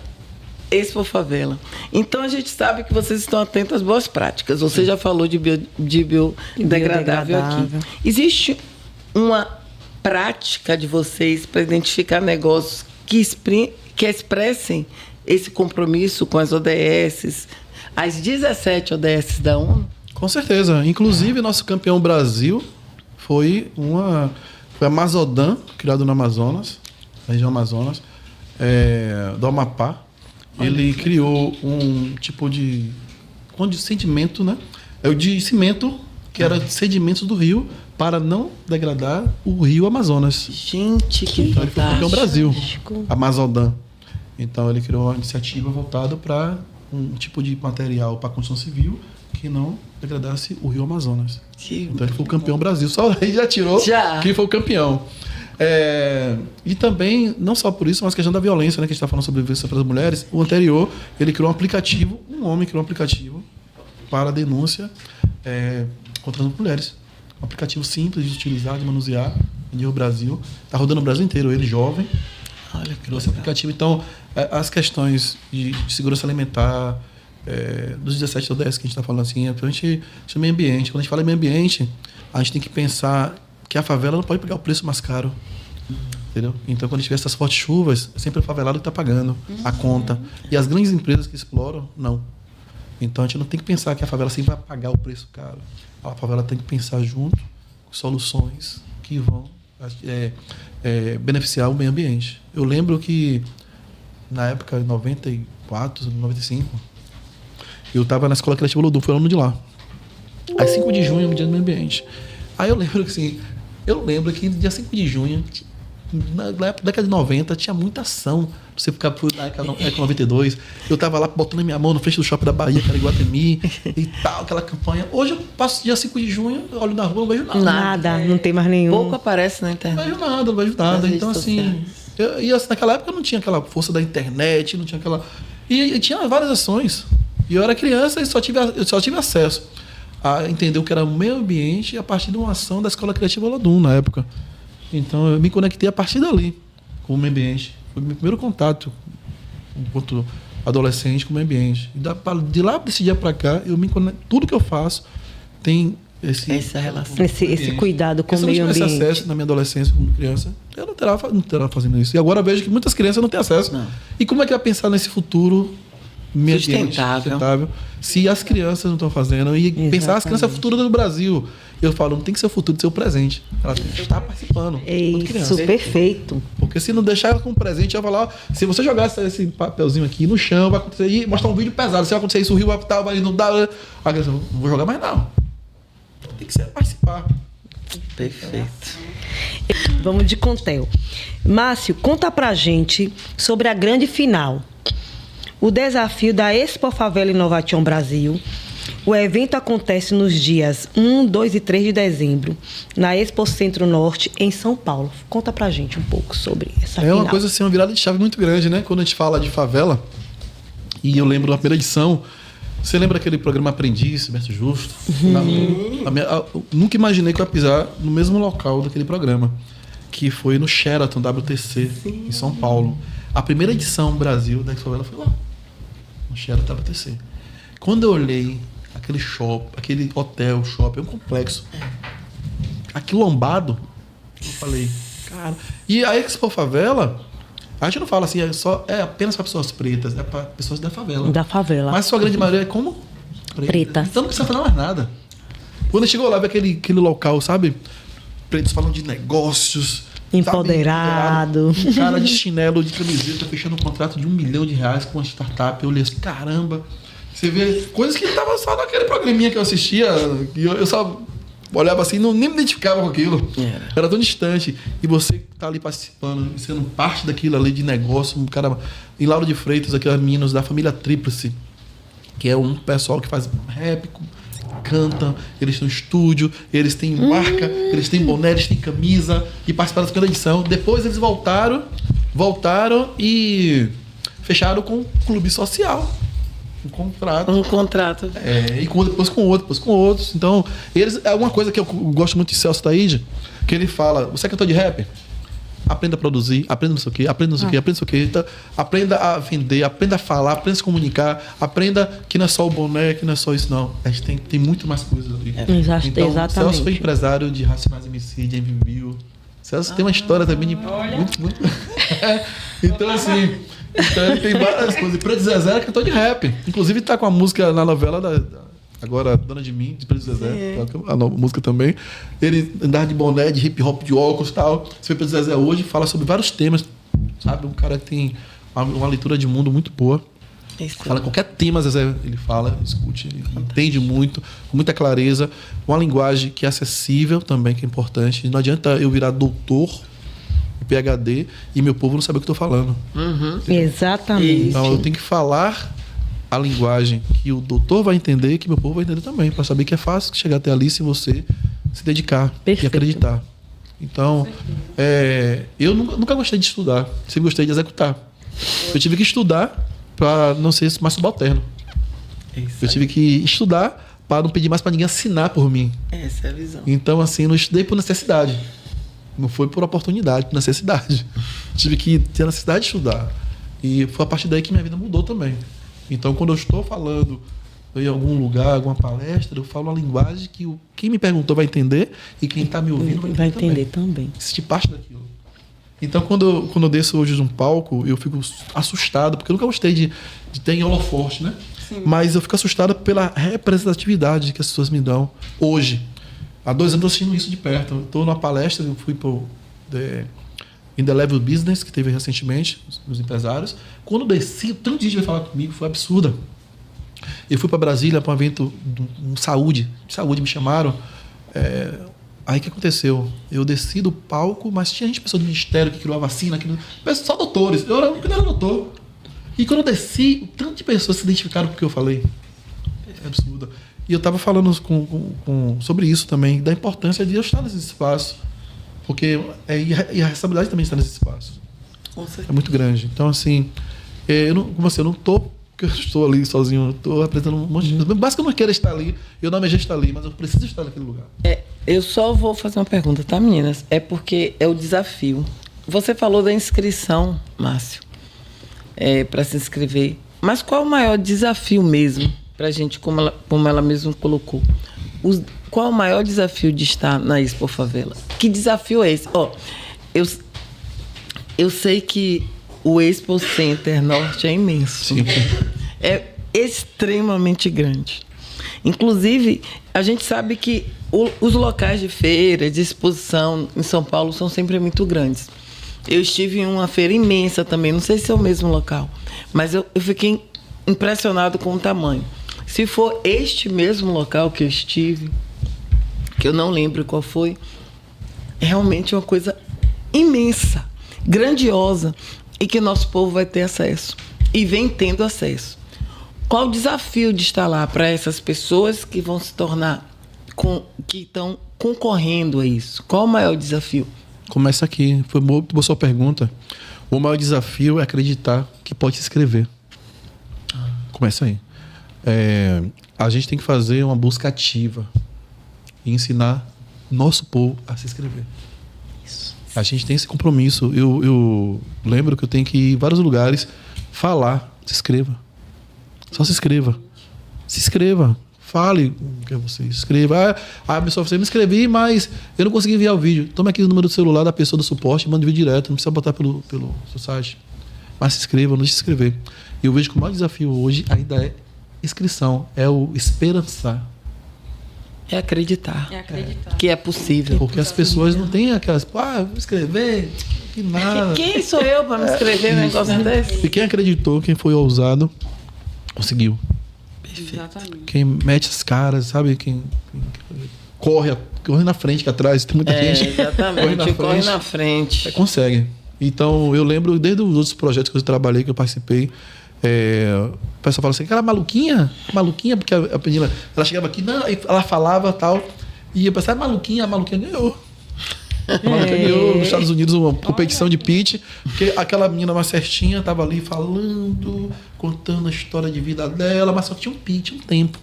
Expo Favela? Então, a gente sabe que vocês estão atentos às boas práticas. Você já falou de biodegradável aqui. Existe uma prática de vocês para identificar negócios que expressem esse compromisso com as ODS, as 17 ODS da ONU? Com certeza. Inclusive, nosso campeão Brasil foi a Mazodan, criado no Amazonas, na região Amazonas, do Amapá. Ele criou um tipo de sedimento, né? De cimento, que era sedimentos do rio, para não degradar o rio Amazonas. Gente, que então, ele foi campeão fantástico. Brasil, a Mazodan. Então, ele criou uma iniciativa voltada para um tipo de material para construção civil que não degradasse o rio Amazonas. Então, ele foi o campeão Brasil. Só aí já tirou quem foi o campeão. E também, não só por isso, mas a questão da violência, né, que a gente está falando sobre violência para as mulheres. O anterior, ele criou um aplicativo, um homem criou um aplicativo para denúncia contra as mulheres. Um aplicativo simples de utilizar, de manusear, em nível Brasil. Está rodando o Brasil inteiro, ele jovem. Olha, criou esse aplicativo. Então, as questões de segurança alimentar, dos 17 ODS que a gente está falando assim, a gente chama meio ambiente. Quando a gente fala em meio ambiente, a gente tem que pensar que a favela não pode pegar o preço mais caro. Entendeu? Então, quando tiver essas fortes chuvas, é sempre o favelado que está pagando a conta. E as grandes empresas que exploram, não. Então, a gente não tem que pensar que a favela sempre vai pagar o preço caro. A favela tem que pensar junto com soluções que vão beneficiar o meio ambiente. Eu lembro que, na época, em 94, 95, eu estava na Escola Criativa Lodum, foi aluno de lá. Aí, 5 de junho, no dia do meio ambiente. Aí, eu lembro que no dia 5 de junho... Na década de 90 tinha muita ação. Você ficava na Eco 92. Eu tava lá botando a minha mão no frente do shopping da Bahia, que era Iguatemi, e tal, aquela campanha. Hoje eu passo dia 5 de junho, eu olho na rua, não vejo nada. Nada, não tem mais nenhum. Pouco aparece na internet. Não vejo nada. Então, assim, naquela época não tinha aquela força da internet, não tinha aquela. E tinha várias ações. E eu era criança e eu só tive acesso a entender o que era o meio ambiente a partir de uma ação da Escola Criativa Lodum, na época. Então, eu me conectei a partir dali com o meio ambiente. Foi o meu primeiro contato, enquanto adolescente, com o meio ambiente. E de lá, desse dia para cá, eu me conecto. Tudo que eu faço tem essa relação. Esse cuidado com o meio ambiente. Se eu não tivesse acesso na minha adolescência como criança, eu não teria fazendo isso. E agora eu vejo que muitas crianças não têm acesso. Não. E como é que vai pensar nesse futuro sustentável se as crianças não estão fazendo? E pensar as crianças futuras do Brasil. Eu falo, não tem que ser o futuro, tem que ser o presente. Ela tem que estar participando. É isso, perfeito. Porque se não deixar ela com o presente, ela vai lá, se você jogar esse papelzinho aqui no chão, vai acontecer e mostrar um vídeo pesado. Se vai acontecer isso, o rio vai não dá. A criança, não vou jogar mais não. Tem que ser participar. Perfeito. Vamos de Contel. Márcio, conta pra gente sobre a grande final. O desafio da Expo Favela Innovation Brasil. O evento acontece nos dias 1, 2 e 3 de dezembro, na Expo Centro Norte, em São Paulo. Conta pra gente um pouco sobre essa final. É uma coisa assim, uma virada de chave muito grande, né? Quando a gente fala de favela, e eu lembro da primeira edição, você lembra aquele programa Aprendiz, Beto Justo? Eu nunca imaginei que eu ia pisar no mesmo local daquele programa, que foi no Sheraton WTC, em São Paulo. A primeira edição Brasil da Expo Favela foi lá, no Sheraton WTC. Quando eu olhei aquele shopping, aquele hotel, shopping, um complexo aquilombado, eu falei, cara... E a Expo Favela, a gente não fala assim, é apenas para pessoas pretas, é para pessoas da favela. Da favela. Mas a sua grande maioria é como? Preta. Então não precisa falar mais nada. Quando chegou lá, aquele local, sabe? Pretos falando de negócios... Empoderado. Um cara de chinelo, de camiseta, fechando um contrato de R$1 milhão com uma startup. Eu olhei assim, caramba... Você vê coisas que estavam só naquele programinha que eu assistia, e eu só olhava assim, nem me identificava com aquilo. Era tão distante. E você tá ali participando, sendo parte daquilo ali de negócio, um cara em Lauro de Freitas, aqueles meninos da família Tríplice, que é um pessoal que faz rap, canta, eles têm um estúdio, eles têm marca, eles têm boné, eles têm camisa, e participaram da segunda edição. Depois eles voltaram e fecharam com um clube social. Um contrato. E depois com outros. Então, é uma coisa que eu gosto muito de Celso Taide, que ele fala, você é cantor de rap? Aprenda a produzir, aprenda não sei o quê, aprenda não sei o quê. Então, aprenda a vender, aprenda a falar, aprenda a se comunicar, aprenda que não é só o boné, que não é só isso, não. A gente tem muito mais coisas ali. Então, exatamente. Celso foi empresário de Racionais MC, de MVBio. Celso tem uma história também de muito... Então, assim... Então ele tem várias coisas. Preto Zezé é cantor de rap. Inclusive tá com a música na novela agora Dona de Mim, de Preto Zezé. A nova música também. Ele andar de boné, de hip hop, de óculos e tal. Você vê Preto Zezé hoje, fala sobre vários temas. Sabe? Um cara que tem uma leitura de mundo muito boa. Fala qualquer tema, Zezé, ele fala, escute, ele entende muito, com muita clareza. Uma linguagem que é acessível também, que é importante. Não adianta eu virar doutor, PhD, e meu povo não sabe o que eu estou falando. Exatamente. Então eu tenho que falar a linguagem que o doutor vai entender e que meu povo vai entender também, para saber que é fácil chegar até ali se você se dedicar e acreditar. Então, eu nunca gostei de estudar, sempre gostei de executar. Eu tive que estudar para não ser mais subalterno. Eu tive que estudar para não pedir mais para ninguém assinar por mim. Essa é a visão. Então, assim, não estudei por necessidade. Não foi por oportunidade, por necessidade. Tive que ter a necessidade de estudar. E foi a partir daí que minha vida mudou também. Então, quando eu estou falando em algum lugar, alguma palestra, eu falo uma linguagem que quem me perguntou vai entender e quem está me ouvindo vai entender também. Existe parte daquilo. Então, quando eu desço hoje de um palco, eu fico assustado, porque eu nunca gostei de ter em holoforte, né? Sim. Mas eu fico assustado pela representatividade que as pessoas me dão hoje. Há 2 anos eu assistindo isso de perto. Eu estou numa palestra, eu fui para In The Level Business, que teve recentemente, os empresários. Quando eu desci, o tanto de gente veio falar comigo, foi absurda. Eu fui para Brasília para um evento de saúde, me chamaram. Aí o que aconteceu? Eu desci do palco, mas tinha pessoas do ministério que criou a vacina, só doutores. Eu não era doutor. E quando eu desci, o tanto de pessoas se identificaram com o que eu falei. É absurdo. E eu estava falando sobre isso também, da importância de eu estar nesse espaço. Porque e a responsabilidade também está nesse espaço. É muito grande. Então, assim, eu não estou porque eu estou ali sozinho, estou apresentando um monte de coisa. Basta que eu não queira estar ali, eu não almejei estar ali, mas eu preciso estar naquele lugar. Eu só vou fazer uma pergunta, tá, meninas? É porque é o desafio. Você falou da inscrição, Márcio, para se inscrever. Mas qual é o maior desafio mesmo, para a gente, como ela mesmo colocou? Qual é o maior desafio de estar na Expo Favela? Que desafio é esse? Eu sei que o Expo Center Norte é imenso. Sim. É extremamente grande. Inclusive, a gente sabe que os locais de feira, de exposição em São Paulo são sempre muito grandes. Eu estive em uma feira imensa também, não sei se é o mesmo local, mas eu fiquei impressionado com o tamanho. Se for este mesmo local que eu estive, que eu não lembro qual foi, é realmente uma coisa imensa, grandiosa, e que nosso povo vai ter acesso e vem tendo acesso. Qual o desafio de estar lá para essas pessoas que vão se tornar, que estão concorrendo a isso? Qual o maior desafio? Começa aqui, foi muito boa sua pergunta. O maior desafio é acreditar que pode se inscrever. Começa aí. A gente tem que fazer uma busca ativa e ensinar nosso povo a se inscrever. A gente tem esse compromisso. Eu lembro que eu tenho que ir em vários lugares falar. Se inscreva. Só se inscreva. Se inscreva. Fale o que você escreva. Pessoal, você me inscrevi, mas eu não consegui enviar o vídeo. Toma aqui o número do celular da pessoa do suporte e manda o vídeo direto. Não precisa botar pelo seu site. Mas se inscreva, não deixe de se inscrever. E eu vejo que o maior desafio hoje ainda é inscrição. É o esperançar. É acreditar. Que é possível. Porque as pessoas não têm aquelas... vou escrever, que nada. Quem sou eu para me escrever um negócio desse? E quem acreditou, quem foi ousado, conseguiu. Exatamente. Quem mete as caras, sabe? Quem corre na frente, que atrás. Tem muita gente. Exatamente, corre na frente. Consegue. Então, eu lembro, desde os outros projetos que eu trabalhei, que eu participei, o pessoal fala assim, aquela maluquinha, porque a menina, ela chegava aqui, não, ela falava tal, e eu pensava, a maluquinha ganhou. A maluquinha ganhou nos Estados Unidos uma competição de pitch, porque aquela menina mais certinha estava ali falando, contando a história de vida dela, mas só tinha um pitch, um tempo.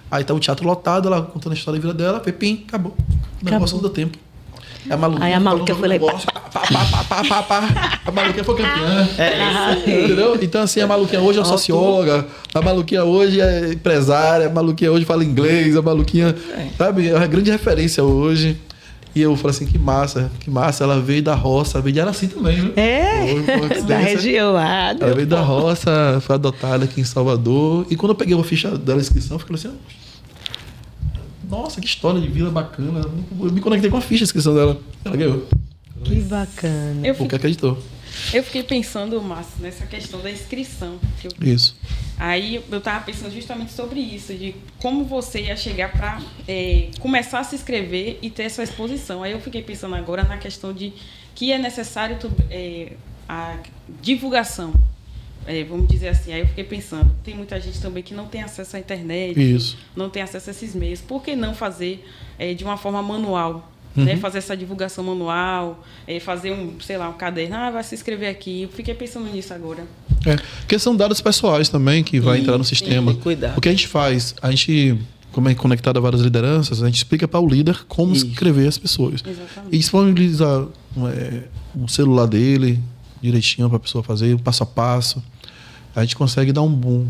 Aí tá o teatro lotado, ela contando a história de vida dela, pepim, acabou. O negócio não deu tempo. Aí a maluca foi lá e a maluquinha foi campeã. Entendeu? Então, assim, a maluquinha hoje é socióloga, a maluquinha hoje é empresária, a maluquinha hoje fala inglês, a maluquinha, sabe, é uma grande referência hoje. E eu falei assim, que massa, ela veio da roça, veio de Araci também, né? Da região lá. Ela veio da roça, foi adotada aqui em Salvador. E quando eu peguei uma ficha dela, inscrição, eu fiquei assim, nossa, que história de vila bacana. Eu me conectei com a ficha de inscrição dela. Ela ganhou. Que bacana. Porque acreditou. Eu fiquei pensando, Márcio, nessa questão da inscrição. Isso. Aí eu estava pensando justamente sobre isso, de como você ia chegar para começar a se inscrever e ter essa exposição. Aí eu fiquei pensando agora na questão de que é necessário a divulgação. Vamos dizer assim, aí eu fiquei pensando, tem muita gente também que não tem acesso à internet, Isso. Não tem acesso a esses meios. Por que não fazer de uma forma manual? Né? Fazer essa divulgação manual, fazer um caderno, vai se inscrever aqui. Eu fiquei pensando nisso agora. Porque são dados pessoais também que vai entrar no sistema. Cuidado. O que a gente faz? Como é conectado a várias lideranças, a gente explica para o líder como escrever as pessoas. Exatamente. E disponibiliza um celular dele direitinho para a pessoa fazer, passo a passo. A gente consegue dar um boom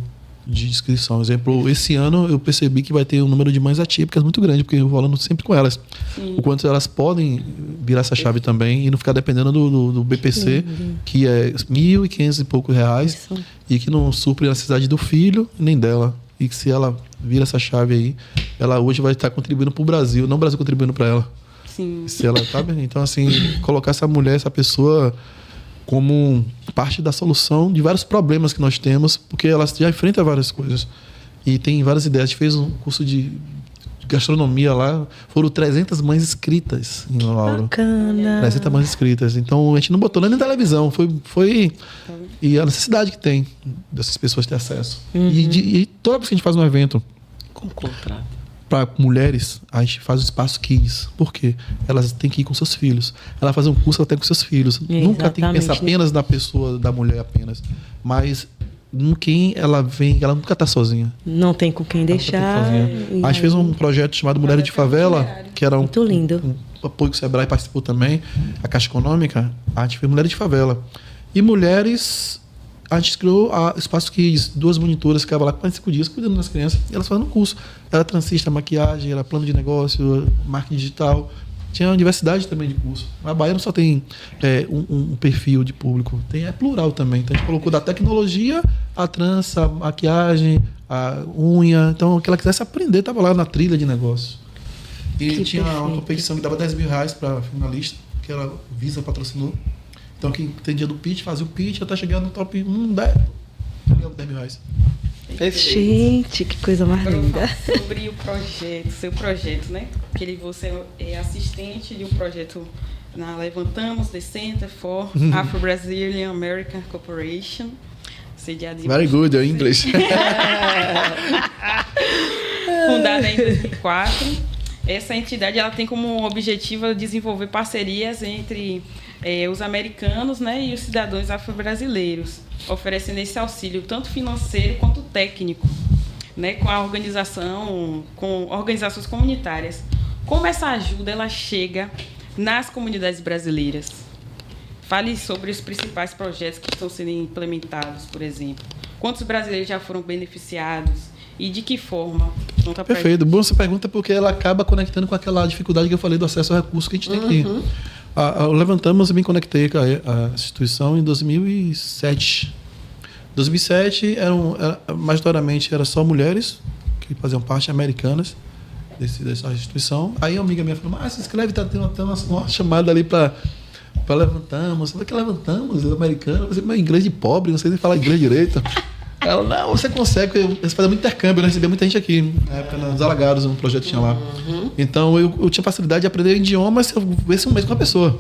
de inscrição. Por exemplo, esse ano eu percebi que vai ter um número de mães atípicas muito grande, porque eu vou falando sempre com elas. Sim. O quanto elas podem virar essa chave também e não ficar dependendo do BPC, que é R$1.500 e pouco reais, e que não supre a necessidade do filho nem dela. E que se ela vira essa chave aí, ela hoje vai estar contribuindo para o Brasil, não o Brasil contribuindo para ela. Sim. Se ela, sabe? Então, assim, colocar essa mulher, essa pessoa como parte da solução de vários problemas que nós temos, porque ela já enfrenta várias coisas e tem várias ideias. A gente fez um curso de gastronomia lá, foram 300 mães inscritas em Lauro. Bacana. 300 mães inscritas. Então a gente não botou nem na televisão, foi e a necessidade que tem dessas pessoas ter acesso. E toda vez que a gente faz um evento como contrato para mulheres, a gente faz o espaço Kids. Por quê? Elas têm que ir com seus filhos. Ela faz um curso, ela tem com seus filhos. Nunca tem que pensar apenas na pessoa, da mulher apenas. Mas em quem ela vem, ela nunca está sozinha. Não tem com quem deixar. A gente fez um projeto chamado Mulheres de Favela, que era muito lindo. Um apoio que o Sebrae participou também, a Caixa Econômica. A gente fez Mulheres de Favela. E mulheres... A gente criou a Espaço Kids, 2 monitoras que ficavam lá 45 dias cuidando das crianças. E elas fazendo um curso. Era transista, maquiagem, era plano de negócio, marketing digital. Tinha uma diversidade também de curso. A Bahia não só tem um perfil de público, é plural também. Então a gente colocou da tecnologia, a trança, a maquiagem, a unha. Então, o que ela quisesse aprender, estava lá na trilha de negócio. E que tinha perfeito. uma competição que dava R$10.000 para finalista, que era Visa patrocinou. Então, quem entendia do pitch, fazia o pitch até chegar no top 10. Ganhava R$10.000. Gente, que coisa mais linda. Sobre o projeto, seu projeto, né? Porque você é assistente de um projeto na Levantamos, The Center for Afro-Brazilian American Corporation. Very good, your English. Fundada em 2004. Essa entidade ela tem como objetivo desenvolver parcerias entre os americanos, né, e os cidadãos afro-brasileiros, oferecendo esse auxílio tanto financeiro quanto técnico, né, com organizações comunitárias. Como essa ajuda ela chega nas comunidades brasileiras? Fale sobre os principais projetos que estão sendo implementados, por exemplo. Quantos brasileiros já foram beneficiados e de que forma? Perfeito. Boa essa pergunta, porque ela acaba conectando com aquela dificuldade que eu falei do acesso ao recurso que a gente tem aqui. Levantamos, eu me conectei com a instituição em 2007. 2007, majoritariamente, era só mulheres que faziam parte, americanas, dessa instituição. Aí uma amiga minha falou, se inscreve, tá tendo uma chamada ali para Levantamos. Eu falei, que Levantamos? Americano? Você é inglês de pobre, não sei nem falar inglês direito. Ela, não, você consegue, você faz muito intercâmbio, eu recebia muita gente aqui, na época, nos Alagados, um projeto tinha lá. Então, eu tinha facilidade de aprender idioma se eu vivesse um mês com a pessoa.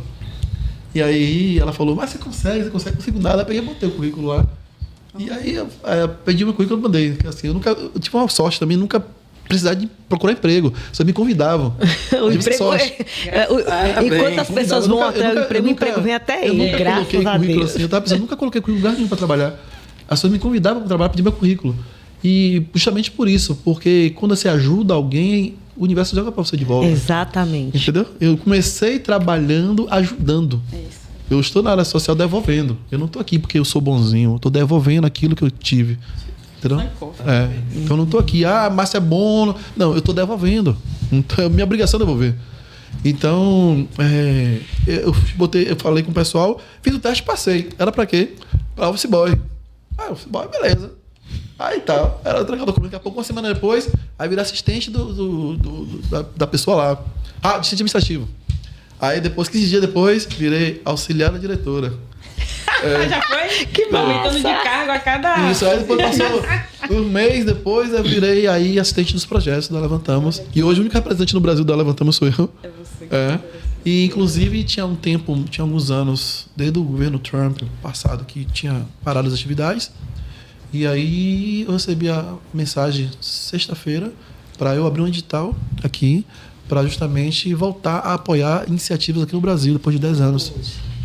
E aí, ela falou, mas você consegue, não consigo nada. Eu peguei e botei o currículo lá. E aí, eu pedi meu currículo e mandei. Assim, eu tive uma sorte também, nunca precisava de procurar emprego. Só me convidavam. O emprego enquanto as pessoas vão até o emprego vem até ele, graças a Deus. Assim, eu tava pensando, nunca coloquei currículo em lugar nenhum para trabalhar. As pessoas me convidavam para trabalhar, pedir meu currículo. E justamente por isso, porque quando você ajuda alguém, o universo joga para você de volta. Exatamente. Entendeu? Eu comecei trabalhando, ajudando. Isso. Eu estou na área social devolvendo. Eu não estou aqui porque eu sou bonzinho. Eu estou devolvendo aquilo que eu tive. Entendeu? Então eu não estou aqui, mas é bom. Não, eu estou devolvendo. Então, é minha obrigação devolver. Então, eu falei com o pessoal, fiz o teste e passei. Era para quê? Para office boy. Office boy, beleza. Aí tá, era entregar o documento, daqui a pouco, uma semana depois, aí virei assistente da pessoa lá. Assistente administrativo. Aí depois, 15 dias depois, virei auxiliar da diretora. Já foi? Que aumentando de cargo a cada... Isso, aí depois passou um mês depois, eu virei aí assistente dos projetos da Levantamos. E hoje o único representante no Brasil da Levantamos sou eu. É você. E inclusive tinha alguns anos, desde o governo Trump passado, que tinha parado as atividades. E aí eu recebi a mensagem sexta-feira para eu abrir um edital aqui para justamente voltar a apoiar iniciativas aqui no Brasil depois de 10 anos.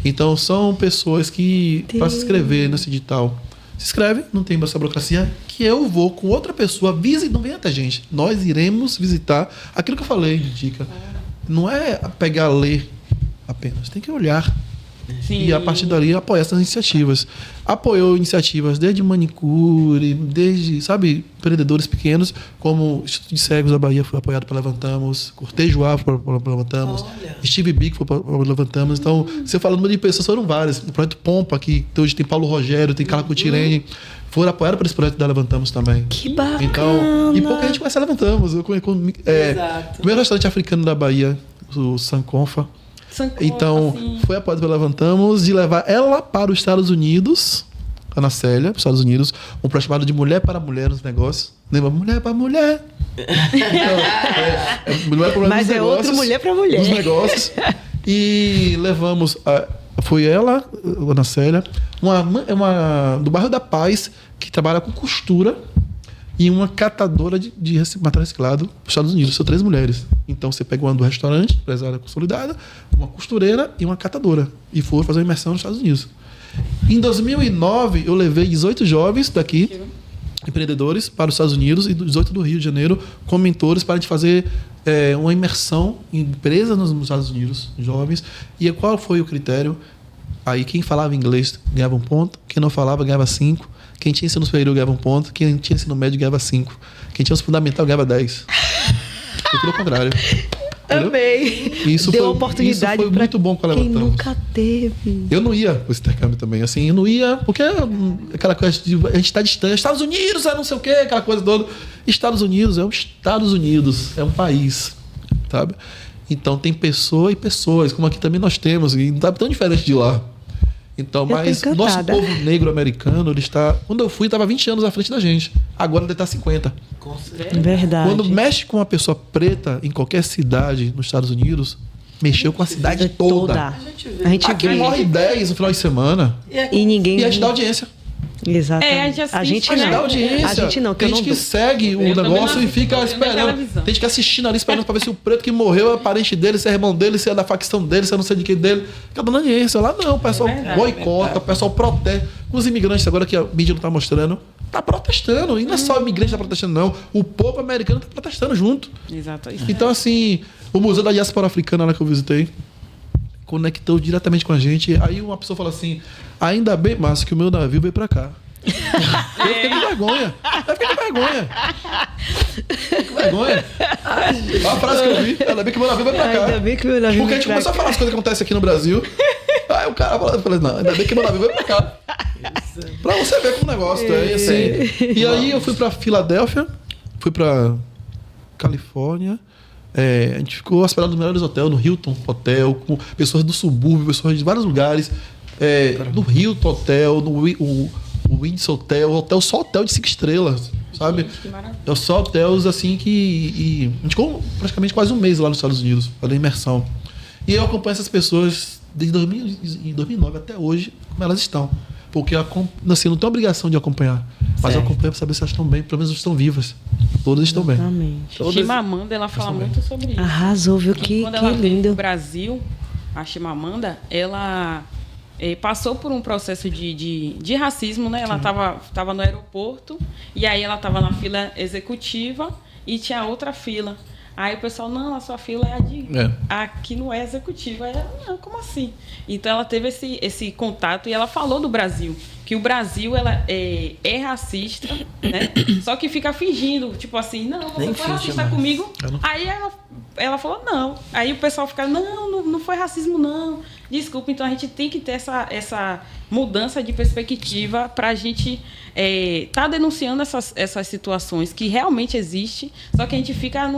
Então são pessoas que, para se inscrever nesse edital, se inscreve, não tem essa burocracia, que eu vou com outra pessoa, não vem até gente. Nós iremos visitar aquilo que eu falei de dica. Não é pegar, ler apenas, tem que olhar. Sim. E a partir dali apoiar essas iniciativas. Apoiou iniciativas desde manicure, desde, sabe, empreendedores pequenos, como o Instituto de Cegos da Bahia foi apoiado pela Levantamos, Cortejo Ave foi pela Levantamos, Steve Big foi pela Levantamos. Então, você falando de pessoas, foram várias. O projeto Pompa, que hoje tem Paulo Rogério, tem Carla Cutirene, foram apoiados por esse projeto da Levantamos também. Que bacana. Então, e pouca gente conhece a Levantamos. O primeiro restaurante africano da Bahia, o Sanconfa. Então, foi apoiado pela Levantamos de levar ela para os Estados Unidos, a Ana Célia, para os Estados Unidos, um projeto chamado de Mulher para Mulher nos negócios. Lembra? Mulher para mulher. Então, mulher para mulher Mas nos é negócios, outro mulher para mulher. Nos negócios. E levamos, foi ela, a Ana Célia, do bairro da Paz, que trabalha com costura, e uma catadora de material reciclado nos Estados Unidos. São 3 mulheres. Então, você pega uma do restaurante, empresária consolidada, uma costureira e uma catadora. E foram fazer uma imersão nos Estados Unidos. Em 2009, eu levei 18 jovens daqui, empreendedores, para os Estados Unidos, e 18 do Rio de Janeiro, com mentores, para a gente fazer uma imersão em empresas nos Estados Unidos, jovens. E qual foi o critério? Aí, quem falava inglês ganhava 1 ponto, quem não falava ganhava 5. Quem tinha ensino superior ganhava 1 ponto. Quem tinha ensino médio ganhava 5. Quem tinha o fundamental ganhava 10. Foi tudo ao contrário. Amei. Isso Deu foi, oportunidade isso foi muito bom para quem Levantamos. nunca teve. Eu não ia com esse intercâmbio também. Assim, eu não ia porque aquela coisa de a gente está distante. Estados Unidos é não sei o quê, aquela coisa toda. Estados Unidos é os Estados Unidos. É um país, sabe? Então tem pessoa e pessoas, como aqui também nós temos. E não está tão diferente de lá. Então, mas nosso povo negro americano, ele está... Quando eu fui, estava 20 anos à frente da gente. Agora ele está 50. Verdade. Quando mexe com uma pessoa preta em qualquer cidade nos Estados Unidos, mexeu com a cidade toda. A gente Aqui vê. morre 10 no final de semana. E ninguém... E a gente dá audiência. Exatamente. A gente A gente dá audiência. A gente não, tem gente que segue o negócio e fica esperando. Tem gente que assistindo ali, esperando pra ver se o preto que morreu é parente dele, se é irmão dele, se é da facção dele, se é não sei de quem dele. Fica dando audiência. Lá não, o pessoal boicota, o pessoal protege. Os imigrantes, agora que a mídia não tá mostrando, tá protestando. E não é só o imigrante que tá protestando, não. O povo americano tá protestando junto. Exato. Então, assim, o Museu da Diáspora Africana lá que eu visitei conectou diretamente com a gente. Aí uma pessoa fala assim: ainda bem, Márcio, que o meu navio veio pra cá. Eu fiquei com vergonha. Fiquei com vergonha. Olha a frase que eu vi. Ainda bem que o meu navio veio pra cá. Ainda bem que o meu navio Porque a gente começou a falar as coisas que acontecem aqui no Brasil. Aí o cara falou, eu falei, não, ainda bem que meu navio veio pra cá. Pra você ver como o negócio é assim. E aí eu fui pra Filadélfia, fui pra Califórnia. A gente ficou hospedado nos melhores hotéis, no Hilton Hotel, com pessoas do subúrbio, pessoas de vários lugares. No Hilton Hotel, o Windsor Hotel, só hotel de 5 estrelas, sabe? Gente, que maravilha. Só hotéis assim que... a gente ficou praticamente quase 1 mês lá nos Estados Unidos, fazendo imersão. E eu acompanho essas pessoas desde 2009 até hoje, como elas estão. Porque assim, não tenho obrigação de acompanhar, mas eu acompanho para saber se elas estão bem, pelo menos estão vivas. Todas estão bem. Exatamente. Chimamanda, ela fala muito sobre isso. Arrasou, viu? Que Quando ela veio lindo. pro Brasil, a Chimamanda, ela passou por um processo de racismo, né? Ela estava no aeroporto e aí ela estava na fila executiva e tinha outra fila. Aí o pessoal, não, a sua fila é a de... Aqui não é executiva. Aí ela, não, como assim? Então ela teve esse contato e ela falou do Brasil. Que o Brasil ela é racista, né? Só que fica fingindo, tipo assim, não, você foi racista comigo. Aí ela falou, não. Aí o pessoal fica, não foi racismo, não. Desculpa, então a gente tem que ter essa mudança de perspectiva para a gente tá denunciando essas situações que realmente existem, só que a gente fica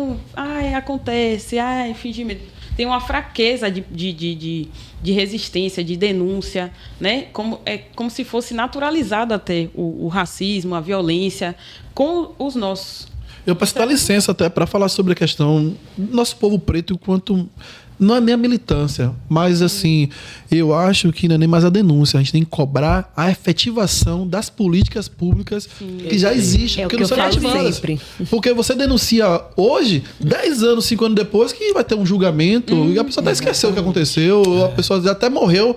acontece, fingimento. Tem uma fraqueza de resistência, de denúncia, né? Como se fosse naturalizado até o racismo, a violência com os nossos. Eu peço dar licença até para falar sobre a questão do nosso povo preto, enquanto não é nem a militância, mas assim, eu acho que não é nem mais a denúncia. A gente tem que cobrar a efetivação das políticas públicas que já existem. Porque não são efetivadas. Porque você denuncia hoje, 10 anos, 5 anos depois, que vai ter um julgamento, e a pessoa até esqueceu o que aconteceu, a pessoa até morreu.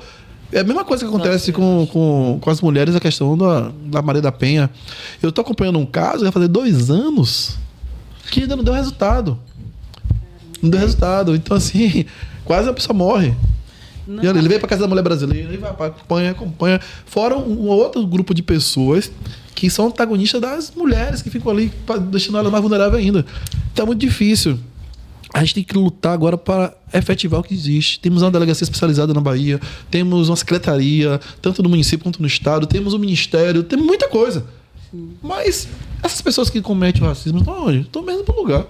É a mesma coisa que acontece com as mulheres, a questão da Maria da Penha. Eu estou acompanhando um caso, vai fazer 2 anos, que ainda não deu resultado. Não deu resultado. Então, assim, quase a pessoa morre. Não. E ele veio pra casa da mulher brasileira, ele vai, acompanha. Fora um outro grupo de pessoas que são antagonistas das mulheres que ficam ali deixando ela mais vulnerável ainda. Então é muito difícil. A gente tem que lutar agora para efetivar o que existe. Temos uma delegacia especializada na Bahia, temos uma secretaria, tanto no município quanto no estado, temos um ministério, temos muita coisa. Mas essas pessoas que cometem o racismo estão onde? Estão mesmo no lugar.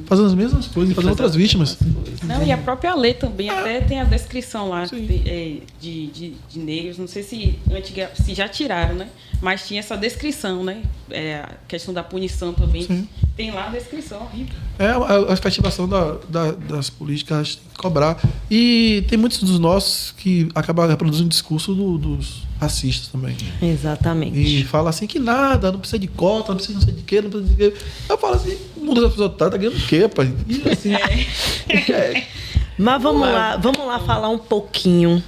Fazendo as mesmas coisas, fazendo outras vítimas. Não, e a própria lei também até tem a descrição lá de negros. Não sei se já tiraram, né? Mas tinha essa descrição, né? A questão da punição também. Sim. Tem lá a descrição, horrível. A efetivação das políticas tem que cobrar. E tem muitos dos nossos que acabam reproduzindo o discurso dos racistas também. Exatamente. E fala assim que nada, não precisa de cota, não precisa de não sei de quê, não precisa de quê. Eu falo assim, o mundo das pessoas tá ganhando o quê, pai? E assim, Mas vamos lá falar um pouquinho.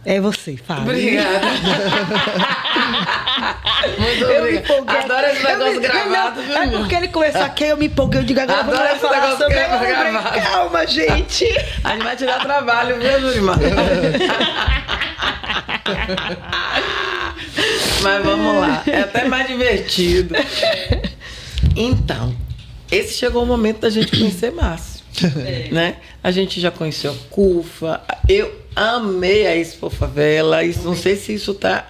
É você, fala. Obrigada. Muito obrigada. Adoro esse negócio gravado. É porque ele começou aqui, eu me empolguei, eu digo agora vamos lá falar sobre gravado. Calma, gente. A gente vai tirar trabalho, viu, Jurimar? Mas vamos lá, é até mais divertido. Então, esse chegou o momento da gente conhecer Márcio, né? A gente já conheceu a CUFA, eu amei a Expo Favela, isso, não sei se isso tá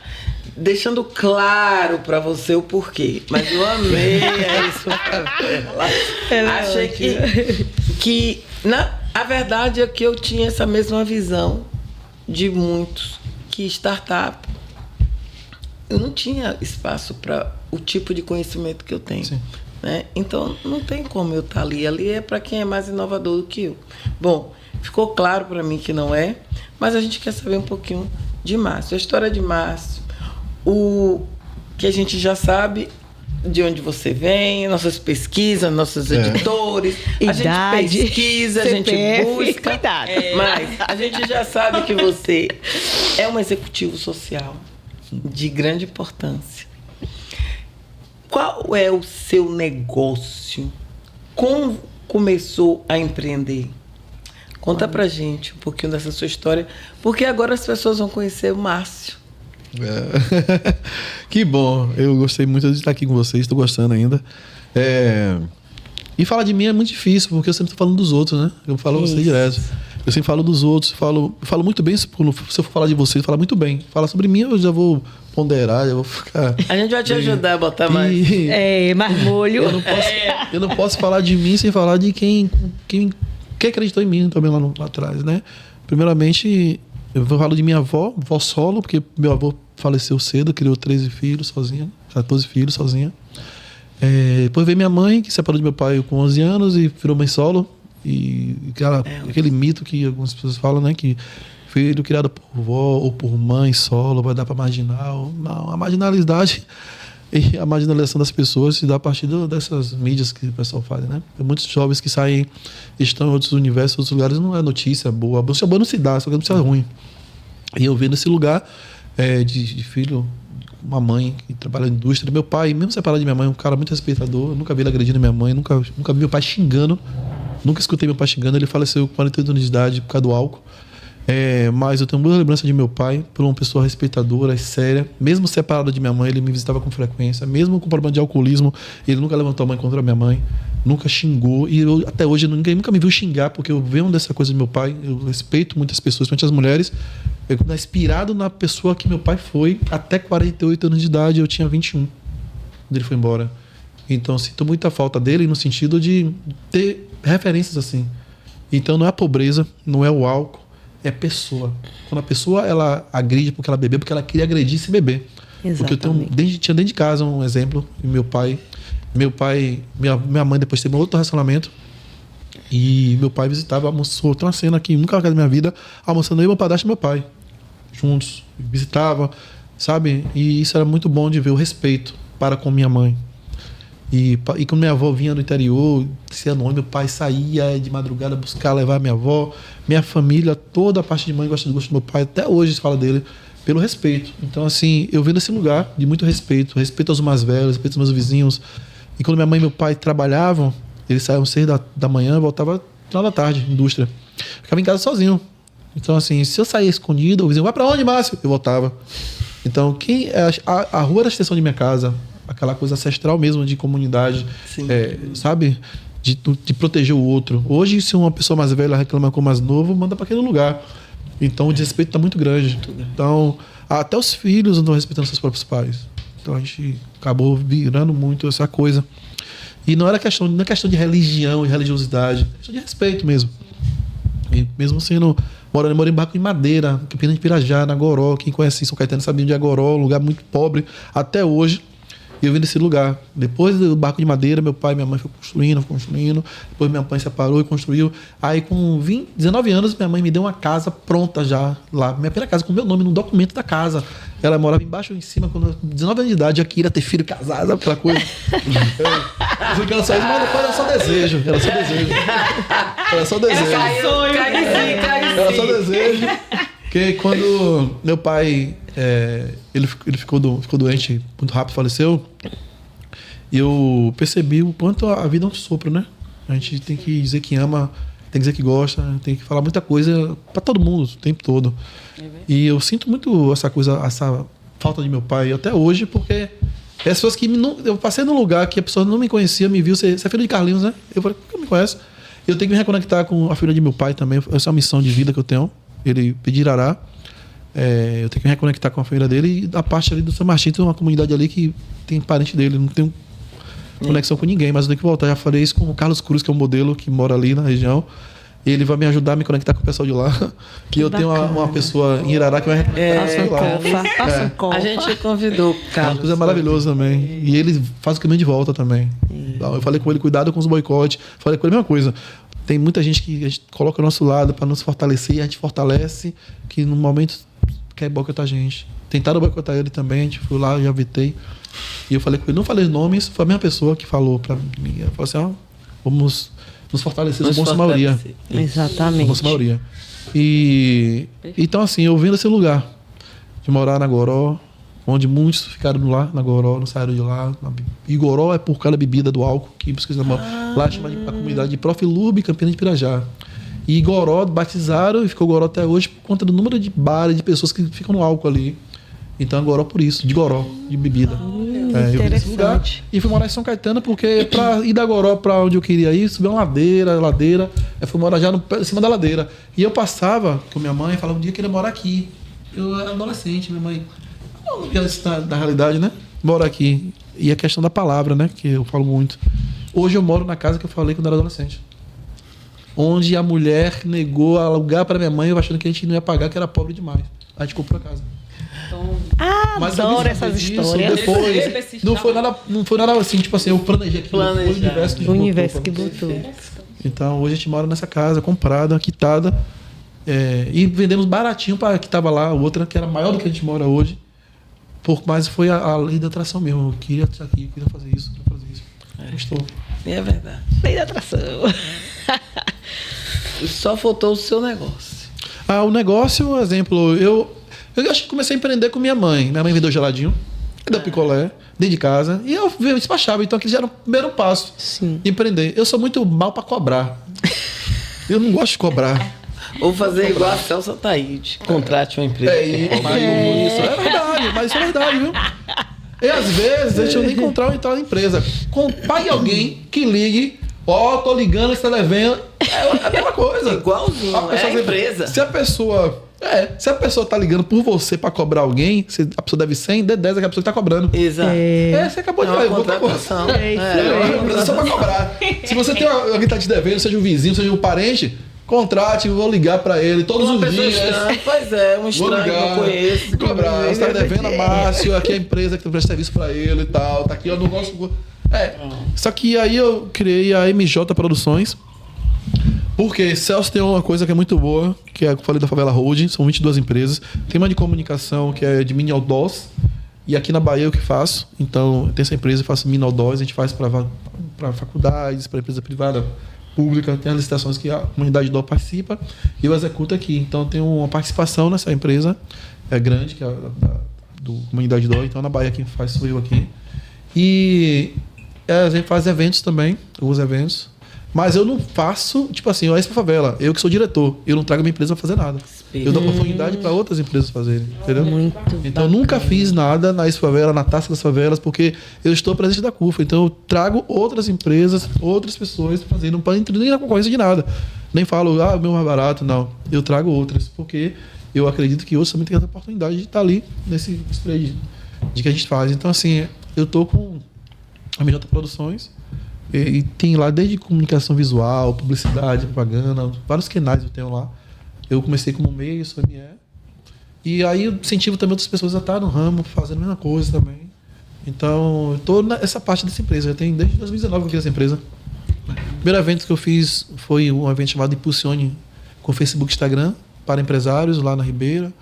deixando claro para você o porquê, mas eu amei a Expo Favela. Achei que a verdade é que eu tinha essa mesma visão de muitos, que startup eu não tinha espaço para o tipo de conhecimento que eu tenho. Né? Então não tem como eu estar ali. Ali é para quem é mais inovador do que eu. Bom, ficou claro para mim que não é, mas a gente quer saber um pouquinho de Márcio. A história de Márcio, o que a gente já sabe de onde você vem, nossas pesquisas, nossos editores, a gente pesquisa, CPF, a gente busca, mas a gente já sabe que você é um executivo social de grande importância. Qual é o seu negócio? Como começou a empreender? Conta pra gente um pouquinho dessa sua história, porque agora as pessoas vão conhecer o Márcio. Que bom, eu gostei muito de estar aqui com vocês, estou gostando ainda. E falar de mim é muito difícil, porque eu sempre estou falando dos outros, né? Eu falo você direto. Eu sempre falo dos outros, falo muito bem. Se eu for falar de vocês, falo muito bem. Falar sobre mim, eu já vou ponderar, já vou ficar. A gente vai te ajudar a botar mais. Mais molho. Eu não posso falar de mim sem falar de quem acreditou em mim também lá atrás, né? Primeiramente, eu falo de minha avó solo, porque meu avô faleceu cedo, criou 13 filhos sozinha, 14 filhos sozinha. Depois veio minha mãe, que separou de meu pai com 11 anos e virou mãe solo. E aquele mito que algumas pessoas falam, né? Que filho criado por vó ou por mãe solo vai dar para marginal. Não, a marginalidade e a marginalização das pessoas se dá a partir dessas mídias que o pessoal faz, né? Tem muitos jovens que saem, estão em outros universos, outros lugares, não é notícia boa. A notícia boa não se dá, só que a notícia ruim. E eu vendo esse lugar de filho, uma mãe que trabalha na indústria. Meu pai, mesmo separado de minha mãe, um cara muito respeitador. Eu nunca vi ele agredindo minha mãe, nunca vi meu pai xingando. Nunca escutei meu pai xingando. Ele faleceu com 48 anos de idade por causa do álcool. Mas eu tenho muita lembrança de meu pai, por uma pessoa respeitadora, séria. Mesmo separado de minha mãe, ele me visitava com frequência. Mesmo com problema de alcoolismo, ele nunca levantou a mão contra a minha mãe. Nunca xingou. E eu, até hoje ninguém nunca me viu xingar, porque eu venho dessa coisa de meu pai. Eu respeito muitas pessoas, principalmente as mulheres. Eu fui inspirado na pessoa que meu pai foi até 48 anos de idade. Eu tinha 21 quando ele foi embora. Então eu sinto muita falta dele no sentido de ter referências assim. Então não é a pobreza, não é o álcool, é pessoa. Quando a pessoa ela agride porque ela bebeu, porque ela queria agredir se beber. Porque eu tinha dentro de casa um exemplo, minha mãe depois teve um outro relacionamento e meu pai visitava, almoçou, tem uma cena que nunca na casa da minha vida, almoçando eu e meu padrasto e meu pai juntos, visitava, sabe? E isso era muito bom de ver o respeito para com minha mãe. E quando minha avó vinha do interior, meu pai saía de madrugada buscar, levar minha avó. Minha família, toda a parte de mãe gosta do meu pai. Até hoje se fala dele pelo respeito. Então, assim, eu venho desse lugar de muito respeito. Respeito aos mais velhos, respeito aos meus vizinhos. E quando minha mãe e meu pai trabalhavam, eles saíam 6 da manhã e voltavam 3 da tarde, indústria. ficava em casa sozinho. Então, assim, se eu saía escondido, o vizinho, vai pra onde, Márcio? Eu voltava. Então, a rua era a extensão de minha casa, aquela coisa ancestral mesmo de comunidade, sabe? De proteger o outro. Hoje, se uma pessoa mais velha reclama com o mais novo, manda para aquele lugar. Então, o desrespeito está muito grande. Então, até os filhos não estão respeitando seus próprios pais. Então, a gente acabou virando muito essa coisa. E não é questão de religião e religiosidade, é questão de respeito mesmo. E mesmo sendo... Morei em barco de madeira, Campina de Pirajá, na Goró. Quem conhece São Caetano sabe onde é Goró, um lugar muito pobre. Até hoje, eu vim desse lugar. Depois do barco de madeira, meu pai e minha mãe foram construindo. Depois minha mãe separou e construiu. Aí com 19 anos, minha mãe me deu uma casa pronta já lá. Minha primeira casa com meu nome no documento da casa. Ela morava embaixo ou em cima, com 19 anos de idade, já queria ter filho casado, aquela coisa. Eu fui que ela só isso, mas era só desejo. Era só desejo. Era só desejo. Porque quando meu pai ele ficou doente muito rápido, faleceu, eu percebi o quanto a vida é um sopro, né? A gente tem que dizer que ama, tem que dizer que gosta, tem que falar muita coisa pra todo mundo o tempo todo. E eu sinto muito essa falta de meu pai até hoje, porque as pessoas eu passei num lugar que a pessoa não me conhecia, me viu, você é filho de Carlinhos, né? Eu falei, por que me conhece? Eu tenho que me reconectar com a filha de meu pai também, essa é uma missão de vida que eu tenho, ele Pedirará. Eu tenho que me reconectar com a família dele, e da parte ali do São Martim tem uma comunidade ali que tem parente dele, não tenho conexão com ninguém, mas eu tenho que voltar. Já falei isso com o Carlos Cruz, que é um modelo que mora ali na região. Ele vai me ajudar a me conectar com o pessoal de lá. Que eu tenho uma pessoa em Irará que vai Passa um copo. A gente convidou o Carlos. Carlos é maravilhoso também. E ele faz o caminho de volta também. Eu falei com ele, cuidado com os boicotes. Falei com ele a mesma coisa. Tem muita gente que a gente coloca ao nosso lado para nos fortalecer, e a gente fortalece, que no momento quer boicotar a gente. Tentaram boicotar ele também, a gente foi lá, já vitei. E eu falei com ele, não falei nomes, foi a mesma pessoa que falou para mim. Ela falou assim, vamos nos fortalecer, somos maioria. Exatamente. Somos maioria. E então, assim, eu vim desse lugar, de morar na Goró, onde muitos ficaram lá na Goró, não saíram de lá. E Goró é por causa da bebida do álcool, que lá chama a comunidade de Profilube, Campina de Pirajá. E Goró batizaram e ficou Goró até hoje por conta do número de bares, de pessoas que ficam no álcool ali. Então, Goró por isso, de Goró, de bebida. Eu vim desse lugar e fui morar em São Caetano, porque para ir da Goró para onde eu queria ir, subir uma ladeira, eu fui morar já em cima da ladeira. E eu passava com minha mãe, falava, um dia eu queria morar aqui. Eu era adolescente, minha mãe... Não quero isso da realidade, né? Moro aqui. E a questão da palavra, né? Que eu falo muito. Hoje eu moro na casa que eu falei quando eu era adolescente. Onde a mulher negou alugar para minha mãe, eu achando que a gente não ia pagar, que era pobre demais. A gente comprou a casa. Mas adoro essas histórias. Depois, não foi nada assim, tipo assim, eu planejei aquilo. O universo que botou. Então, hoje a gente mora nessa casa, comprada, quitada. E vendemos baratinho para que estava lá, outra que era maior do que a gente mora hoje. Mas foi a lei da atração mesmo. Eu queria estar aqui, eu queria fazer isso, Estou. É verdade. Lei da atração. Só faltou o seu negócio. O negócio, por exemplo, eu acho que comecei a empreender com minha mãe. Minha mãe vendeu geladinho, vendeu picolé, dentro de casa. E eu despachava. Então, aquele já era o primeiro passo. Sim. De empreender. Eu sou muito mal para cobrar. Eu não gosto de cobrar. Ou fazer igual a Celso Ataíde. Contrate uma empresa. Isso é verdade, mas isso é verdade, viu? E às vezes a gente não nem encontrar na empresa. Pague alguém que ligue. Tô ligando, você tá devendo. É a mesma coisa. Igualzinho, a empresa. Se a pessoa tá ligando por você pra cobrar alguém, se a pessoa deve 100, dê 10 é que a pessoa tá cobrando. Exato. Você acabou de ver. Contratação. É só pra cobrar. Se você tem alguém que tá te devendo, seja um vizinho, seja um parente, contrate, vou ligar pra ele todos os dias. Pois é, um estranho que eu conheço. Cobrar. Você tá devendo a Márcio, aqui é a empresa que presta serviço pra ele e tal. Tá aqui, eu não gosto. Só que aí eu criei a MJ Produções. Porque Celso tem uma coisa que é muito boa, que é, eu falei da Favela Holding, são 22 empresas. Tem uma de comunicação que é de mini outdoors. E aqui na Bahia eu que faço. Então, tem essa empresa, eu faço mini outdoors, a gente faz para faculdades, para empresa privada, pública. Tem as licitações que a comunidade DO participa e eu executo aqui. Então, eu tenho uma participação nessa empresa, grande, que é do comunidade DO. Então, na Bahia quem faz sou eu aqui. E a gente faz eventos também, alguns eventos. Mas eu não faço, tipo assim, a Expo Favela, eu que sou diretor, eu não trago minha empresa pra fazer nada. Eu dou oportunidade para outras empresas fazerem, entendeu? Então eu nunca fiz nada na Expo Favela, na Taça das Favelas, porque eu estou presente da CUFA. Então eu trago outras empresas, outras pessoas fazendo, não para entrar nem na concorrência de nada. Nem falo, o meu mais barato, não. Eu trago outras, porque eu acredito que hoje também tem essa oportunidade de estar ali nesse spray de que a gente faz. Então, assim, eu tô com a MJ Produções e tem lá desde comunicação visual, publicidade, propaganda, vários canais eu tenho lá. Eu comecei como meio, sou ME. E aí eu incentivo também outras pessoas a estar no ramo, fazendo a mesma coisa também. Então, eu tô nessa parte dessa empresa. Eu tenho desde 2019 que eu fiz essa empresa. O primeiro evento que eu fiz foi um evento chamado Impulsione com Facebook e Instagram para empresários lá na Ribeira.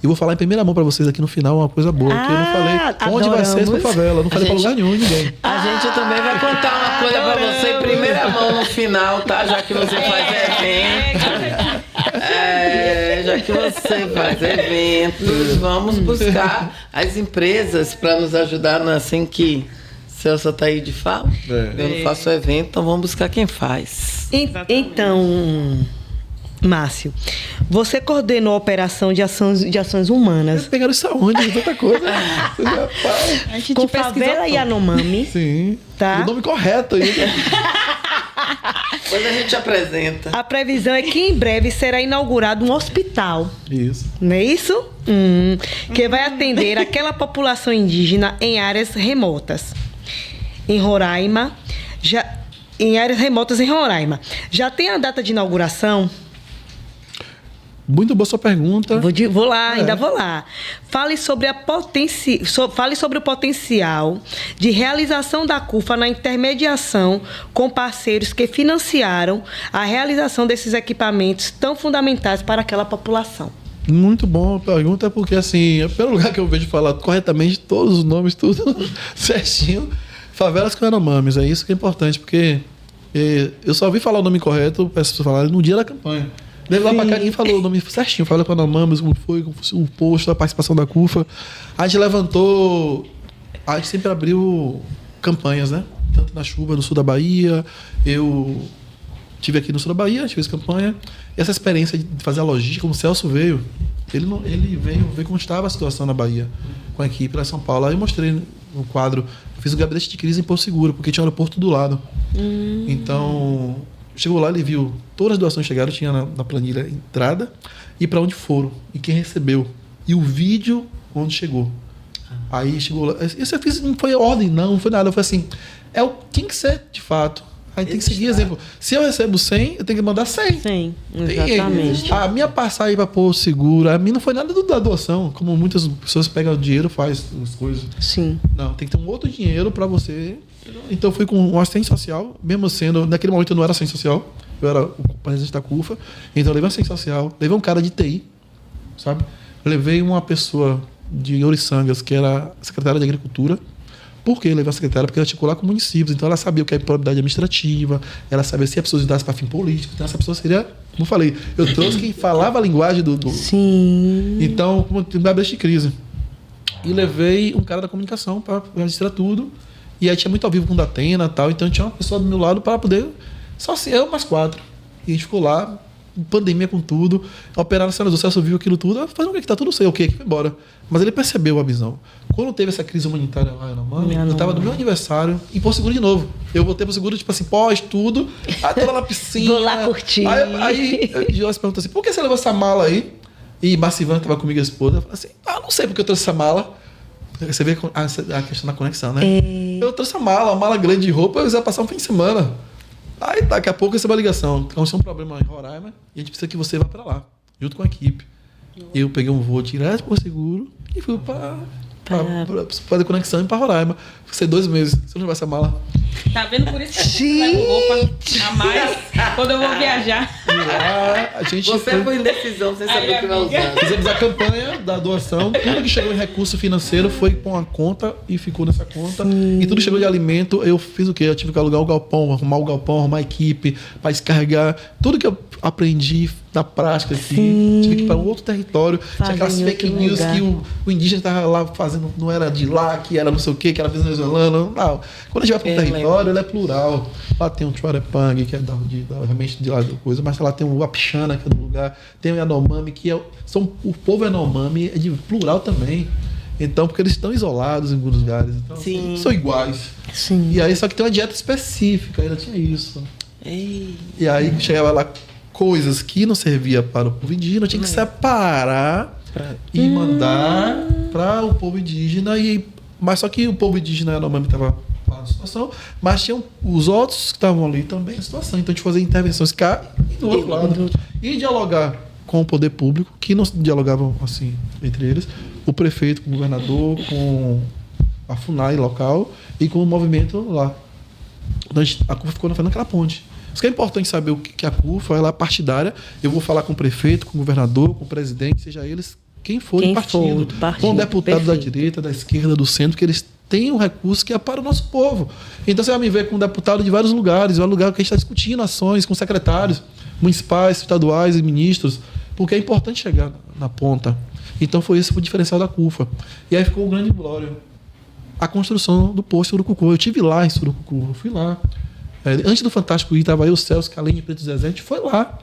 E vou falar em primeira mão para vocês aqui no final uma coisa boa, que eu não falei onde vai ser essa favela, eu não falei para lugar nenhum, ninguém. A gente também vai contar uma coisa para você em primeira mão no final, tá? Já que você faz evento. Já que você faz eventos, vamos buscar as empresas para nos ajudar assim que Celso Ataíde fala. Eu não faço evento, então vamos buscar quem faz. Então, Márcio, você coordenou a operação de ações humanas. Eles pegaram isso aonde? Tanta coisa. Com Favela Yanomami. Sim. Tá? O nome correto aí. Depois a gente apresenta. A previsão é que em breve será inaugurado um hospital. Isso. Não é isso? Que vai atender aquela população indígena em áreas remotas. Em Roraima. Em áreas remotas em Roraima. Já tem a data de inauguração? Muito boa sua pergunta. Vou lá, ainda vou lá. Fale sobre o potencial de realização da CUFA na intermediação com parceiros que financiaram a realização desses equipamentos tão fundamentais para aquela população. Muito boa pergunta, porque assim, pelo lugar que eu vejo falar corretamente todos os nomes, tudo certinho, Favelas Yanomamis, é isso que é importante, porque eu só ouvi falar o nome correto, peço para falar no dia da campanha. Deve lá pra cá, ninguém falou o nome certinho. Falou com a Yanomamis, como foi o posto, a participação da CUFA. A gente levantou... A gente sempre abriu campanhas, né? Tanto na chuva, no sul da Bahia. Eu estive aqui no sul da Bahia, a gente fez campanha. E essa experiência de fazer a logística, como o Celso veio, ele veio ver como estava a situação na Bahia com a equipe lá em São Paulo. Aí eu mostrei no quadro, eu fiz o gabinete de crise em Porto Seguro, porque tinha um aeroporto do lado. Então... Chegou lá, ele viu todas as doações chegaram, tinha na planilha entrada e para onde foram, e quem recebeu. E o vídeo onde chegou. Aí chegou lá. Isso eu fiz, não foi ordem, não foi nada. Foi assim, tem que ser de fato. Aí tem que seguir exemplo. Se eu recebo 100, eu tenho que mandar 100. Sim, exatamente. A minha passagem para Porto Seguro, a mim não foi nada da doação, como muitas pessoas pegam o dinheiro e fazem as coisas. Sim. Não, tem que ter um outro dinheiro para você. Então eu fui com um assistente social, mesmo sendo, naquele momento eu não era assistente social, eu era o presidente da CUFA, então eu levei um assistente social, levei um cara de TI, sabe? Eu levei uma pessoa de Ouriçangas, que era secretária de Agricultura. Por que levar a secretária? Porque ela articular com municípios, então ela sabia o que é probidade administrativa, ela sabia se a pessoa usasse para fim político, então essa pessoa seria, como eu falei, eu trouxe quem falava a linguagem do... Sim. Então, como uma brecha de crise. E levei um cara da comunicação para registrar tudo. E aí tinha muito ao vivo com o Datena e tal, então tinha uma pessoa do meu lado para poder... Só assim, eu mais 4. E a gente ficou lá, pandemia com tudo, operaram a cena do Celso, viu aquilo tudo, fazendo o que tá tudo sei o que foi embora. Mas ele percebeu a visão. Quando teve essa crise humanitária lá na Mami, eu tava no meu aniversário e Porto Seguro de novo. Eu voltei pro seguro, tipo assim, pós tudo, aí tava na piscina. Vou lá curtir. Aí Joyce perguntou assim, por que você levou essa mala aí? E Marcivan, que tava comigo, a esposa, falou assim, não sei porque eu trouxe essa mala. Você vê a questão da conexão, né? Eu trouxe uma mala grande de roupa, eu ia passar um fim de semana. Aí daqui a pouco eu recebo a ligação. Aconteceu um problema em Roraima e a gente precisa que você vá para lá, junto com a equipe. Eu peguei um voo direto por seguro e fui para fazer conexão e para Roraima. Fiquei 2 meses. Você não vai essa mala. Tá vendo? Por isso que eu levo roupa a mais quando eu vou viajar. lá, a gente... Você é por indecisão, sem saber o que vai usar. Fizemos a campanha da doação. Tudo que chegou em recurso financeiro foi com uma conta e ficou nessa conta. Sim. E tudo que chegou de alimento, eu fiz o quê? Eu tive que alugar o galpão, arrumar a equipe, para descarregar. Tudo que eu aprendi na prática, assim, tive que ir para um outro território. Tinha aquelas fake news que o indígena estava lá fazendo, não era de lá, que era não sei o quê, que era venezuelano. Não. Quando a gente vai para um território, ele é plural. Lá tem um Chuarepang, que é realmente de lá da coisa, mas lá tem o Apixana, que é do lugar, tem o Yanomami, que o povo Yanomami é de plural também. Então, porque eles estão isolados em alguns lugares. Então, assim, são iguais. Sim. E aí, só que tem uma dieta específica, ainda tinha isso. E aí chegava lá coisas que não servia para o povo indígena, tinha que separar e mandar para o povo indígena. Mas só que o povo indígena Yanomami estava lá na situação, mas tinham os outros que estavam ali também na situação. Então a gente fazia intervenções cá e do outro lado. E dialogar com o poder público, que não dialogavam assim entre eles, o prefeito, com o governador, com a FUNAI local e com o movimento lá. Então a CUFA ficou fazendo aquela ponte. Isso que é importante saber o que a CUFA, ela é partidária. Eu vou falar com o prefeito, com o governador, com o presidente, seja eles quem for do partido, com o deputado da direita, da esquerda, do centro, que eles têm um recurso que é para o nosso povo. Então você vai me ver com um deputado de vários lugares, um lugar que a gente está discutindo ações com secretários municipais, estaduais e ministros, porque é importante chegar na ponta. Então foi esse o diferencial da CUFA. E aí ficou o grande glória. A construção do posto Surucucu. Eu estive lá em Surucucu, eu fui lá. Antes do Fantástico ir, estava eu, o Celso, Calene, Preto Zezé, a gente foi lá.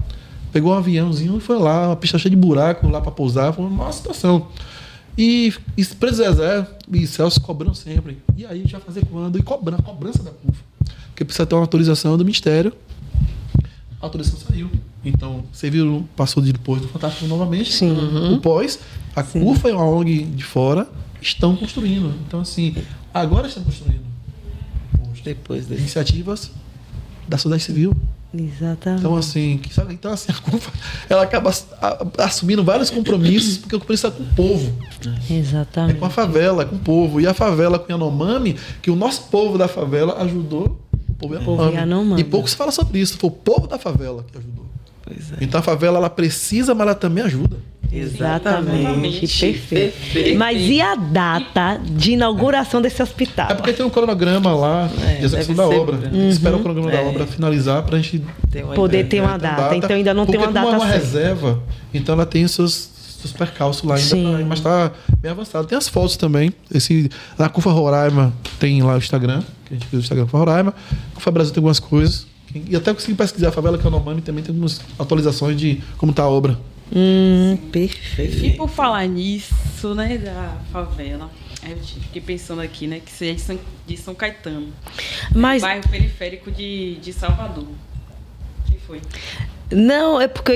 Pegou um aviãozinho e foi lá, uma pista cheia de buraco lá para pousar, foi uma situação. E Preto Zezé e Celso cobrando sempre. E aí a gente vai fazer quando? E cobrando, a cobrança da CUFA. Porque precisa ter uma autorização do Ministério. A autorização saiu. Então, você viu, passou depois do Fantástico novamente. Sim. O pós, a CUFA e uma ONG de fora estão construindo. Então, assim, agora estão construindo. Depois das iniciativas da sociedade civil. Exatamente. Então, assim, a CUFA, ela acaba assumindo vários compromissos, porque o compromisso é com o povo. Exatamente. É com a favela, é com o povo. E a favela com o Yanomami, que o nosso povo da favela ajudou o povo Yanomami. E pouco se fala sobre isso. Foi o povo da favela que ajudou. Pois é. Então a favela, ela precisa, mas ela também ajuda. Exatamente. Perfeito. Mas e a data de inauguração desse hospital? É porque tem um cronograma lá de execução da obra. Espera o cronograma da obra finalizar para a gente poder ter uma data. Então ainda não tem uma data. Porque como é uma reserva, então ela tem os seus percalços lá ainda, mas está bem avançado. Tem as fotos também. A CUFA Roraima tem lá o Instagram, que a gente fez o Instagram CUFA Roraima. A CUFA Brasil tem algumas coisas. E até consegui pesquisar a favela que é o Yanomami, também tem algumas atualizações de como está a obra. Perfeito. E por falar nisso, né, da favela, eu fiquei pensando aqui, né, que você é de São Caetano, bairro periférico de Salvador. O que foi? Não, é porque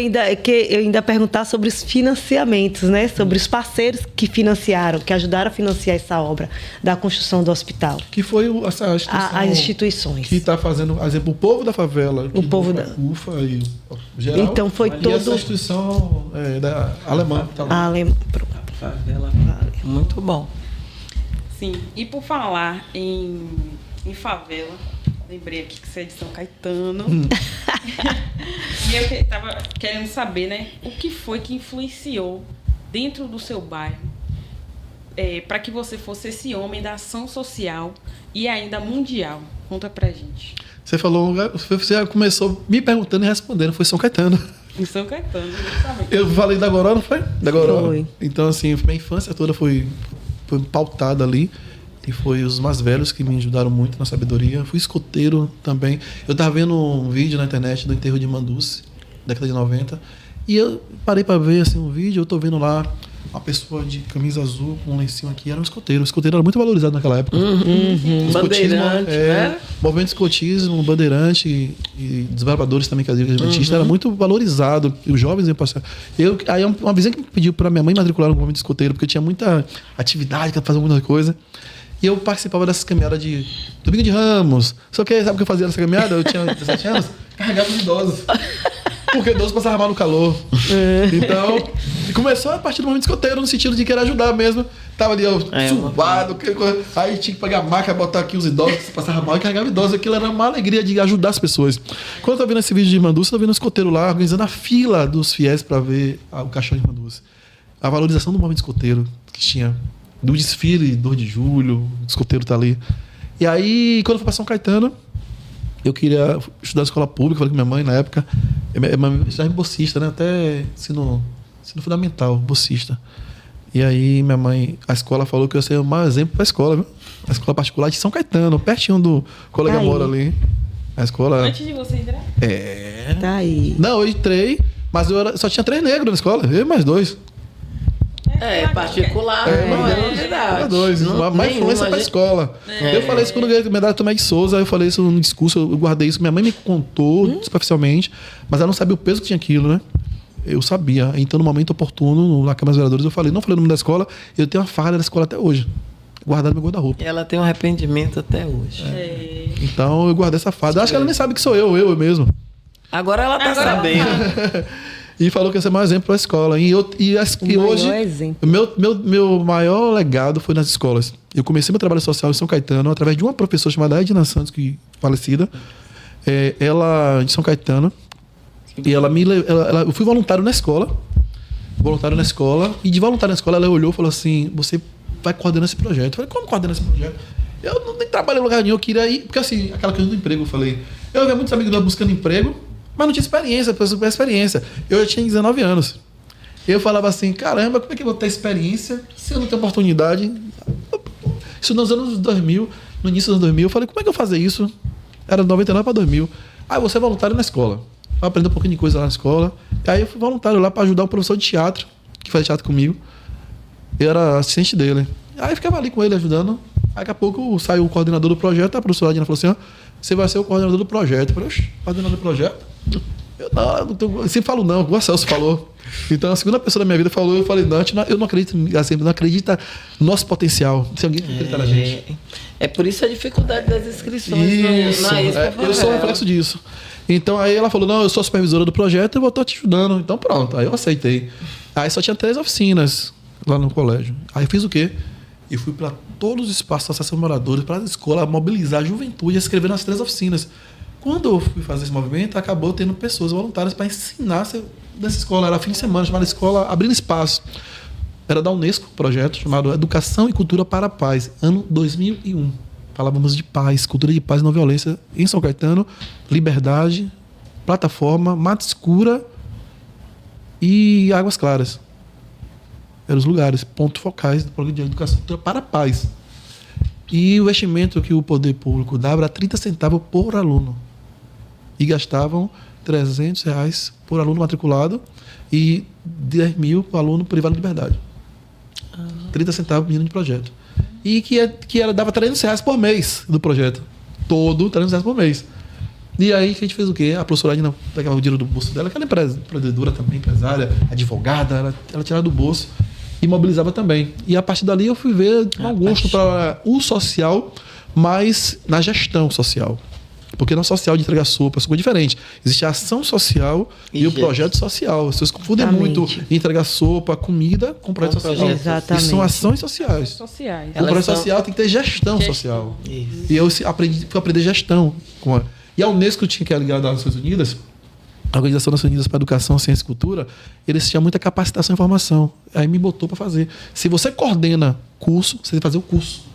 eu ainda perguntar sobre os financiamentos, né? Sobre os parceiros que financiaram, que ajudaram a financiar essa obra da construção do hospital. Que foi as instituições. Que está fazendo, por exemplo, o povo da favela, o povo da UFA e o geral. Então foi todo. Essa instituição da alemã. Tá lá. Favela. Muito bom. Sim, e por falar em favela, lembrei aqui que você é de São Caetano. E eu estava querendo saber, né, o que foi que influenciou dentro do seu bairro para que você fosse esse homem da ação social e ainda mundial. Conta pra gente. Você começou me perguntando e respondendo, foi São Caetano. Em São Caetano, exatamente. Eu falei da Goró, não foi? Da Goró. Foi. Então, assim, minha infância toda foi pautada ali. E foi os mais velhos que me ajudaram muito na sabedoria. Fui escoteiro também. Eu estava vendo um vídeo na internet do enterro de Manduce, década de 90. E eu parei para ver assim, um vídeo. Eu estou vendo lá uma pessoa de camisa azul com um lencinho aqui. Era um escoteiro. O escoteiro era muito valorizado naquela época. Bandeirante, né? Movimento de escotismo, bandeirante e desbravadores também, que era era muito valorizado. E os jovens iam passar. Aí uma vizinha que me pediu para minha mãe matricular no movimento de escoteiro, porque tinha muita atividade, que fazia muita coisa. E eu participava dessas caminhadas de Domingo de Ramos. Só que sabe o que eu fazia nessa caminhada? Eu tinha 17 anos, carregava os idosos. Porque idosos passavam mal no calor. Então, E começou a partir do movimento escoteiro, no sentido de querer ajudar mesmo. Tava ali, ó, suado, aí tinha que pegar a maca, botar aqui os idosos, passava mal e carregava idosos. Aquilo era uma alegria de ajudar as pessoas. Quando eu tô vendo esse vídeo de Irmã Dulce, eu tô vendo o escoteiro lá, organizando a fila dos fiéis para ver o caixão de Irmã Dulce. A valorização do movimento escoteiro que tinha, do desfile 2 de julho, o escoteiro tá ali. E aí, quando eu fui para São Caetano, eu queria estudar na escola pública, falei com minha mãe na época. Minha mãe era bolsista, né? Até ensino fundamental, bolsista. E aí minha mãe, a escola falou que eu ia ser o maior exemplo para a escola, viu? A escola particular de São Caetano, pertinho do colega mora ali. A escola... Antes de você entrar? Tá aí. Não, eu entrei, mas só tinha 3 negros na escola, eu e mais 2. Particular, não é novidade. 2, mais influência pra escola. Eu falei isso quando eu ganhei medalha Tomé de Souza, eu falei isso no discurso, eu guardei isso. Minha mãe me contou superficialmente, mas ela não sabia o peso que tinha aquilo, né? Eu sabia. Então, no momento oportuno, na Câmara dos Vereadores, eu falei, não falei o nome da escola, eu tenho uma farda da escola até hoje, guardada no meu guarda-roupa. E ela tem um arrependimento até hoje. Então, eu guardei essa farda. Acho que ela nem sabe que sou eu mesmo. Agora ela tá sabendo. E falou que ia ser mais exemplo para a escola. E hoje, meu maior legado foi nas escolas. Eu comecei meu trabalho social em São Caetano através de uma professora chamada Edna Santos, que falecida. Ela, de São Caetano. E eu fui voluntário na escola. E de voluntário na escola, ela olhou e falou assim: você vai coordenar esse projeto. Eu falei: como coordenar esse projeto? Eu não nem trabalhei em lugar nenhum, eu queria ir. Porque assim, aquela coisa do emprego, eu falei. Eu havia muitos amigos buscando emprego, mas não tinha experiência. Eu já tinha 19 anos. Eu falava assim: caramba, como é que eu vou ter experiência se eu não tenho oportunidade? Isso nos anos 2000, no início dos anos 2000. Eu falei: como é que eu vou fazer isso? Era de 99 para 2000. Aí você é voluntário na escola. Eu aprendi um pouquinho de coisa lá na escola. E aí eu fui voluntário lá para ajudar um professor de teatro, que faz teatro comigo. Eu era assistente dele. Aí eu ficava ali com ele ajudando. Aí daqui a pouco saiu o coordenador do projeto. A professora Adina falou assim: você vai ser o coordenador do projeto. Eu falei: oxe, coordenador do projeto? Eu sempre falo não, o Celso falou. Então a segunda pessoa da minha vida falou, eu falei: não, eu não acredito, assim, não acredita no nosso potencial. Se alguém acreditar na gente. É por isso a dificuldade das inscrições. Isso, eu sou um reflexo disso. Então aí ela falou: não, eu sou a supervisora do projeto, eu vou estar te ajudando. Então pronto, aí eu aceitei. Aí só tinha 3 oficinas lá no colégio. Aí eu fiz o quê? Eu fui para todos os espaços da Associação de Moradores, para a escola, mobilizar a juventude, escrever nas 3 oficinas. Quando eu fui fazer esse movimento, acabou tendo pessoas voluntárias para ensinar nessa escola. Era fim de semana, chamada Escola Abrindo Espaço. Era da Unesco, projeto chamado Educação e Cultura para a Paz, ano 2001. Falávamos de paz, cultura de paz e não violência em São Caetano, Liberdade, Plataforma, Mata Escura e Águas Claras. Eram os lugares, pontos focais do programa de educação e cultura para a paz. E o investimento que o poder público dava era 30 centavos por aluno. E gastavam R$300 por aluno matriculado e 10 mil por aluno privado de liberdade. 30 centavos por menino de projeto. E dava R$300 por mês do projeto. Todo R$300 por mês. E aí que a gente fez o quê? A professora Adina pegava o dinheiro do bolso dela, que ela é empreendedora também, empresária, advogada, ela tirava do bolso e mobilizava também. E a partir dali eu fui ver um gosto para o social, mas na gestão social. Porque na social de entregar sopa é coisa diferente. Existe a ação social e o projeto social. Vocês confundem muito entregar sopa, comida com projeto social. Exatamente. Isso são ações sociais. O projeto social tem que ter gestão social. Isso. E eu fui aprender gestão. E a Unesco tinha que é ligada às Nações Unidas, a Organização das Nações Unidas para Educação, Ciência e Cultura, eles tinham muita capacitação e formação. Aí me botou para fazer. Se você coordena curso, você tem que fazer o curso.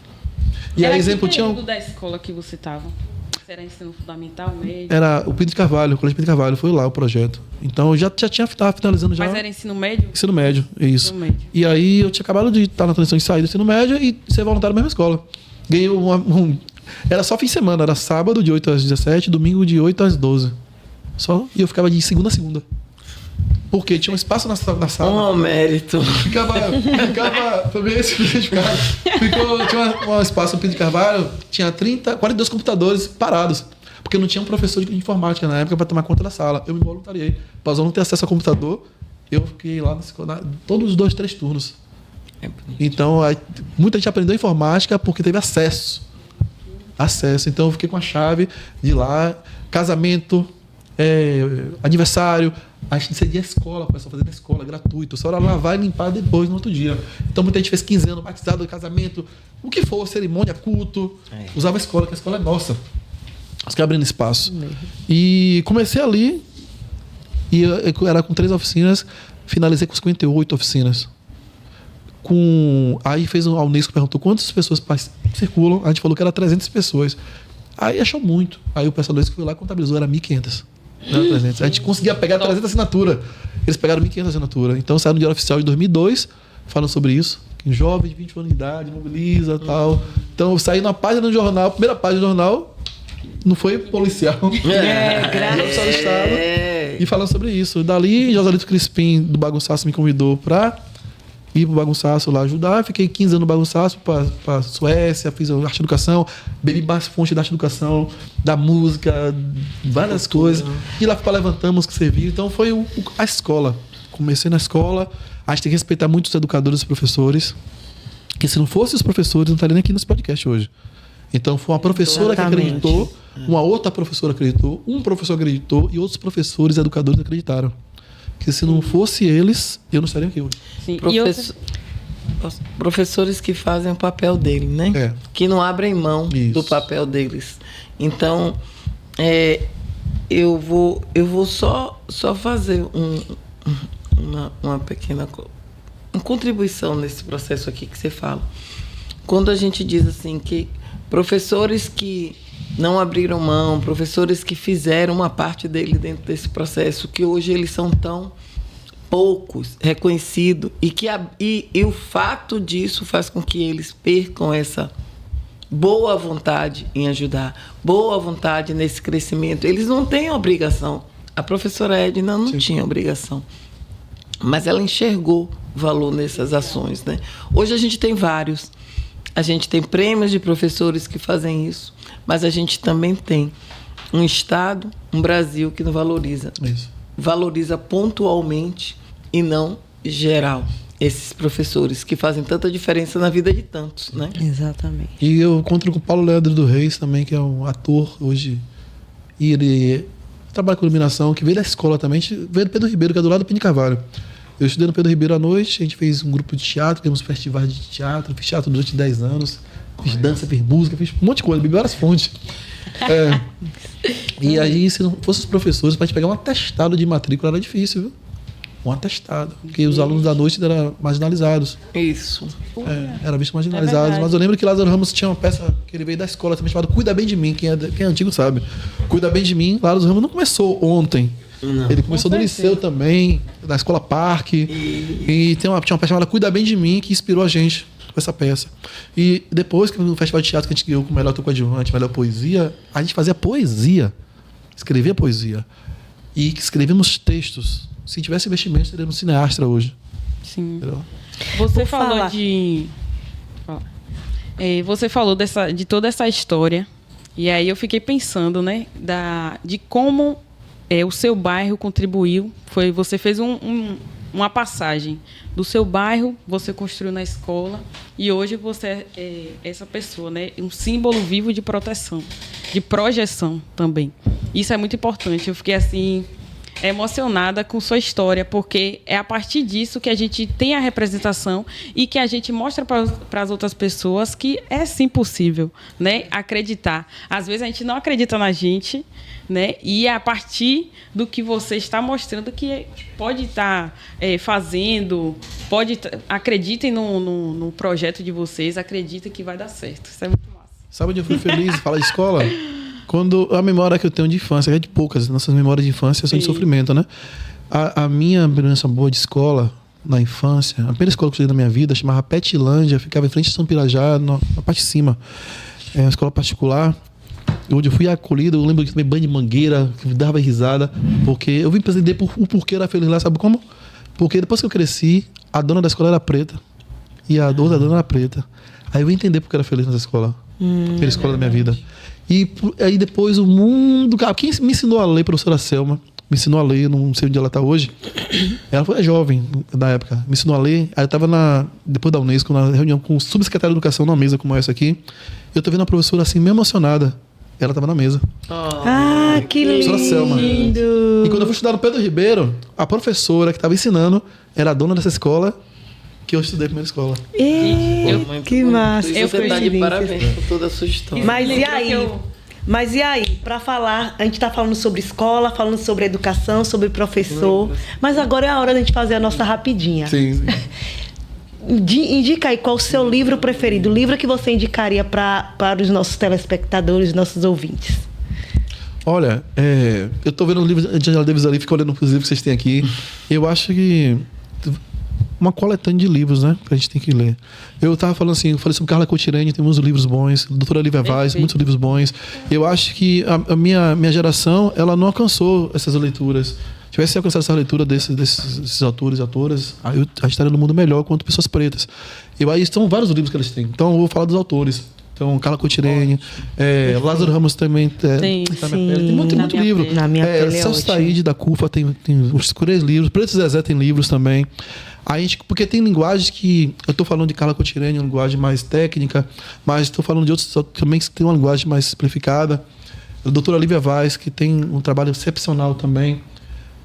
E aí, exemplo, tinha da escola que você estava? Era ensino fundamental, médio? Era o Pedro de Carvalho, o Colégio Pedro de Carvalho, foi lá o projeto. Então eu já estava finalizando já. Mas era ensino médio? Ensino médio, isso. Ensino médio. E aí eu tinha acabado de estar na transição de sair do ensino médio e ser voluntário na mesma escola. Ganhei era só fim de semana, era sábado de 8 às 17, domingo de 8 às 12. Só, e eu ficava de segunda a segunda. Porque tinha um espaço na sala. Oh, mérito. Ficava também esse tinha um espaço no Pedro de Carvalho, tinha 42 computadores parados. Porque não tinha um professor de informática na época para tomar conta da sala. Eu me voluntariei. Para não ter acesso ao computador, eu fiquei lá todos os 2, 3 turnos. Então, muita gente aprendeu informática porque teve acesso. Então, eu fiquei com a chave de lá, casamento, aniversário, A gente cedia a escola, começou a fazer na escola, gratuito. Só era lavar e limpar depois, no outro dia. Então, muita gente fez 15 anos, batizado, casamento, o que for, cerimônia, culto. Usava a escola, que a escola é nossa. Os caras abrindo espaço. E comecei ali, e eu era com 3 oficinas, finalizei com 58 oficinas. Aí a Unesco perguntou quantas pessoas circulam, a gente falou que era 300 pessoas. Aí achou muito. Aí o pessoal da Unesco foi lá e contabilizou, era 1.500. Não era 300. A gente conseguia pegar 300 assinaturas. Eles pegaram 1.500 assinaturas. Então saiu no Diário Oficial de 2002, falando sobre isso. Que jovem de 20 anos de idade, mobiliza e tal. Então eu saí na página do jornal, primeira página do jornal, não foi policial. Graças ao Estado. E falando sobre isso. Dali, Joselito Crispim, do Bagunçaço, me convidou para ir pro Bagunçaço lá ajudar. Fiquei 15 anos no Bagunçaço, para Suécia, fiz arte e educação, bebi mais fonte da arte e educação, da música, várias coisas. E lá para Levantamos, que serviu. Então foi a escola. Comecei na escola. A gente tem que respeitar muito os educadores e professores. Que se não fossem os professores, não estaria nem aqui nesse podcast hoje. Então foi uma professora que acreditou, uma outra professora acreditou, um professor acreditou e outros professores e educadores acreditaram. Que se não fosse eles, eu não estaria aqui hoje. Sim. Professores que fazem o papel dele, né? Que não abrem mão do papel deles. Então, eu vou só fazer uma pequena contribuição nesse processo aqui que você fala. Quando a gente diz assim que professores que não abriram mão, professores que fizeram uma parte dele dentro desse processo, que hoje eles são tão poucos reconhecidos e o fato disso faz com que eles percam essa boa vontade em ajudar, boa vontade nesse crescimento. Eles não têm obrigação. A professora Edna não tinha obrigação, mas ela enxergou valor nessas ações, né? Hoje a gente tem vários. A gente tem prêmios de professores que fazem isso, mas a gente também tem um Estado, um Brasil que não valoriza. Isso. Valoriza pontualmente e não geral. Esses professores que fazem tanta diferença na vida de tantos, né? Exatamente. E eu encontro com o Paulo Leandro do Reis também, que é um ator hoje. E ele trabalha com iluminação, que veio da escola também. Veio do Pedro Ribeiro, que é do lado do Pini Carvalho. Eu estudei no Pedro Ribeiro à noite, a gente fez um grupo de teatro, fizemos festivais de teatro, fiz teatro durante 10 anos, fiz dança, fiz música, fiz um monte de coisa, bebi várias fontes. E aí, se não fossem os professores, para a gente pegar um atestado de matrícula era difícil, viu? Um atestado, porque os alunos da noite eram marginalizados. Isso. Era visto marginalizados. Mas eu lembro que Lázaro Ramos tinha uma peça que ele veio da escola também chamada Cuida Bem de Mim, quem é antigo sabe. Cuida Bem de Mim, Lázaro Ramos não começou ontem. Não. Ele começou no liceu também, na Escola Parque. E tinha uma peça chamada Cuida Bem de Mim, que inspirou a gente com essa peça. E depois, que no Festival de Teatro que a gente ganhou com o melhor coadjuvante, melhor poesia, a gente fazia poesia. Escrevia poesia. E escrevíamos textos. Se tivesse investimento, seríamos cineasta hoje. Sim. Entendeu? Você falou você falou de toda essa história. E aí eu fiquei pensando, né, de como o seu bairro contribuiu. Você fez uma passagem do seu bairro, você construiu na escola e hoje você é essa pessoa, né? Um símbolo vivo de proteção, de projeção também. Isso é muito importante. Eu fiquei assim emocionada com sua história, porque é a partir disso que a gente tem a representação e que a gente mostra para as outras pessoas que é sim possível, né? Acreditar. Às vezes a gente não acredita na gente, né? E é a partir do que você está mostrando que pode estar fazendo, acreditem no projeto de vocês, acreditem que vai dar certo. Isso é muito massa. Sabe onde eu fui feliz? Fala de escola. Quando a memória que eu tenho de infância, é de poucas, nossas memórias de infância são de sofrimento, né? A minha lembrança boa de escola, na infância, a primeira escola que eu estudei na minha vida, chamava Petilândia, ficava em frente a São Pirajá, na parte de cima. É uma escola particular, onde eu fui acolhido. Eu lembro que também banho de mangueira, que me dava risada, porque eu vim entender o porquê era feliz lá, sabe como? Porque depois que eu cresci, a dona da escola era preta, e a outra dona era preta. Aí eu vim entender porque era feliz nessa escola, primeira escola da minha vida. E aí depois o mundo... Quem me ensinou a ler, a professora Selma, me ensinou a ler, não sei onde ela está hoje. Ela foi jovem na época, me ensinou a ler. Aí eu estava depois da Unesco, na reunião com o subsecretário de Educação, numa mesa como essa aqui. Eu tô vendo a professora assim, meio emocionada. ela estava na mesa. Que Professora Selma. lindo! E quando eu fui estudar no Pedro Ribeiro, a professora que estava ensinando era a dona dessa escola que eu estudei a primeira escola. Que massa! Eu você tá de parabéns por toda a sua história. Mas e aí, para falar, a gente está falando sobre escola, falando sobre educação, sobre professor, mas agora é a hora da gente fazer a nossa rapidinha. Sim. Indica aí qual o seu livro preferido, o livro que você indicaria para os nossos telespectadores, nossos ouvintes. Olha, eu estou vendo o livro de Angela Davis ali, fico olhando os livros que vocês têm aqui. Eu acho que uma coletânea de livros, né? Que a gente tem que ler. Eu estava falando assim, eu falei sobre Carla Cotirene, tem muitos livros bons, doutora Lívia Vaz, muitos livros bons. Eu acho que a minha geração, ela não alcançou essas leituras. Se tivesse alcançado essa leitura desses autores e autoras, a gente estaria no mundo melhor quanto pessoas pretas. E aí são vários livros que eles têm. Então eu vou falar dos autores. Então, Carla Cotirene, Lázaro Ramos também tem muito livro. Celso Taide da CUFA tem uns 3 livros. Preto Zezé tem livros também. Porque tem linguagens que... Eu estou falando de Carla Cotirene, uma linguagem mais técnica, mas estou falando de outros também que tem uma linguagem mais simplificada. A doutora Lívia Vaz, que tem um trabalho excepcional também.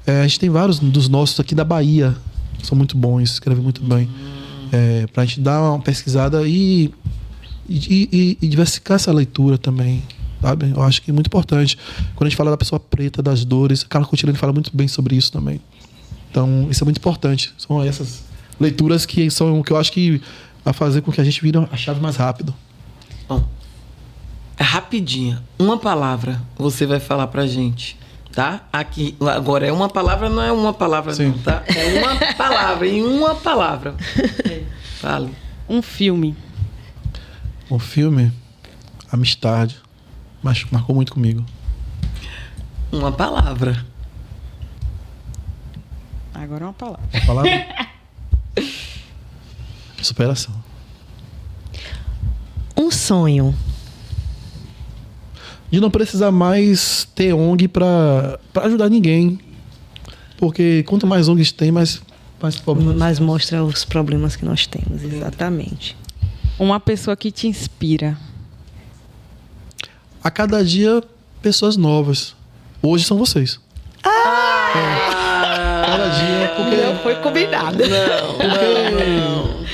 A gente tem vários dos nossos aqui da Bahia, que são muito bons, escrevem muito bem. Para a gente dar uma pesquisada e diversificar essa leitura também, sabe? Eu acho que é muito importante. Quando a gente fala da pessoa preta, das dores, a Carla Cotirene fala muito bem sobre isso também. Então, isso é muito importante. São essas leituras que são que eu acho que vai fazer com que a gente vire a chave mais rápido. Bom, é rapidinha. Uma palavra você vai falar pra gente, tá? Aqui, agora é uma palavra, não é uma palavra não, tá? É uma palavra, em uma palavra. Fale. Um filme. Um filme, Amistade, mas marcou muito comigo. Uma palavra. Agora é uma palavra. Uma palavra? Superação. Um sonho. De não precisar mais ter ONG para ajudar ninguém. Porque quanto mais ONGs tem, mais problemas. Mais mostra os problemas que nós temos, exatamente. Uma pessoa que te inspira. A cada dia, pessoas novas. Hoje são vocês. Cada dia, porque... Não foi combinado.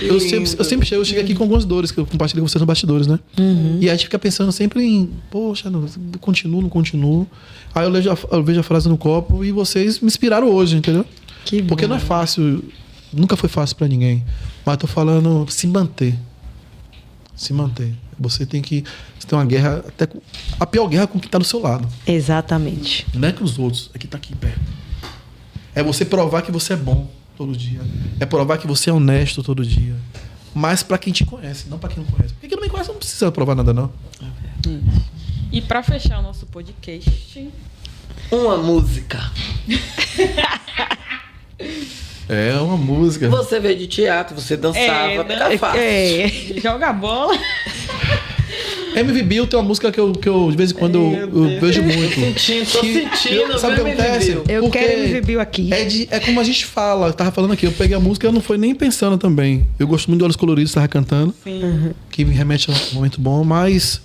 Eu sempre cheguei aqui com algumas dores que eu compartilhei com vocês nos bastidores, né? Uhum. E a gente fica pensando sempre em, poxa, não continuo. Aí eu vejo a frase no copo e vocês me inspiraram hoje, entendeu? Porque não é fácil, nunca foi fácil pra ninguém. Mas tô falando se manter. Você tem uma guerra, até a pior guerra com quem tá do seu lado. Exatamente. Não é com os outros, é quem tá aqui perto. É você provar que você é bom todo dia. É provar que você é honesto todo dia. Mas pra quem te conhece, não pra quem não conhece. Porque quem não me conhece não precisa provar nada, não. E pra fechar o nosso podcast... Uma música. É uma música. Você veio de teatro, você dançava, fica fácil. Joga bola. MV Bill tem uma música que eu de vez em quando eu vejo muito. Tô sentindo. Sabe o que acontece? Eu quero MV Bill aqui. É como a gente fala, eu tava falando aqui, eu peguei a música e eu não fui nem pensando também. Eu gosto muito de Olhos Coloridos, tava cantando. Sim. Que me remete a um momento bom, mas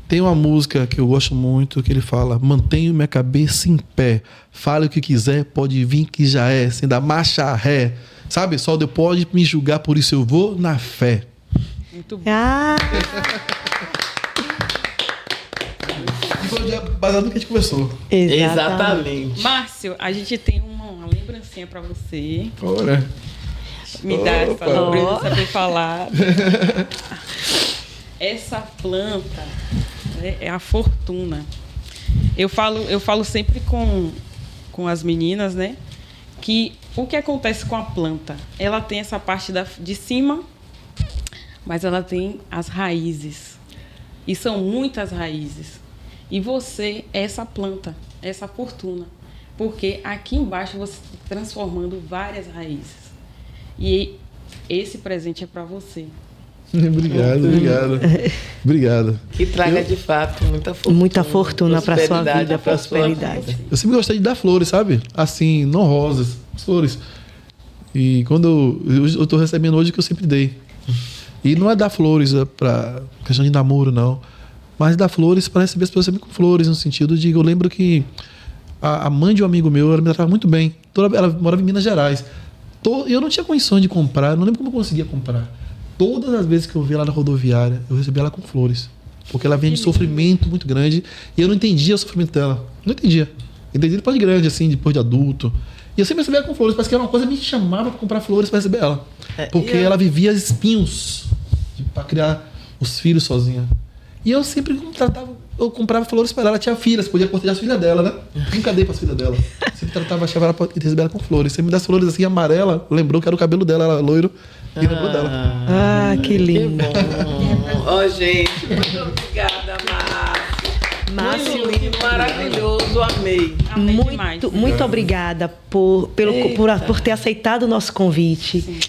tem uma música que eu gosto muito, que ele fala: mantenho minha cabeça em pé, fale o que quiser, pode vir que já é, sem dar marcha ré. Sabe? Só Deus pode me julgar, por isso eu vou na fé. Muito bom. Baseado no que a gente conversou. Exatamente. Márcio, a gente tem uma lembrancinha pra você. Ora. Me dá essa lembrança pra falar. Essa planta, né, é a fortuna. Eu falo sempre com as meninas, né, que o que acontece com a planta? Ela tem essa parte de cima, mas ela tem as raízes. E são muitas raízes. E você é essa planta, essa fortuna. Porque aqui embaixo você está transformando várias raízes. E esse presente é para você. Obrigado. Que traga de fato muita fortuna para sua vida, prosperidade. Eu sempre gostei de dar flores, sabe? Assim, não rosas, flores. E quando eu tô recebendo hoje, que eu sempre dei. E não é dar flores para questão de namoro, não. Mas dar flores para receber as pessoas sempre com flores, no sentido de... Eu lembro que a mãe de um amigo meu, ela me tratava muito bem. Ela morava em Minas Gerais. Eu não tinha condições de comprar, eu não lembro como eu conseguia comprar. Todas as vezes que eu via ela na rodoviária, eu recebia ela com flores. Porque ela vinha de sofrimento muito grande e eu não entendia o sofrimento dela. Não entendia. Entendi depois de grande, assim, depois de adulto. E eu sempre recebia ela com flores, parece que era uma coisa que me chamava para comprar flores para receber ela. Porque ela vivia espinhos para criar os filhos sozinha. E eu sempre eu comprava flores para ela. Ela tinha filhas, podia cortejar as filhas dela, né? Nunca dei para as filhas dela. Sempre achava ela para receber ela com flores. Sempre me dá as flores assim, amarela, lembrou que era o cabelo dela, era loiro, e lembrou dela. Que lindo. Ó, gente, muito obrigada, Márcio. Muito lindo, maravilhoso, amei. Muito obrigada por ter aceitado o nosso convite.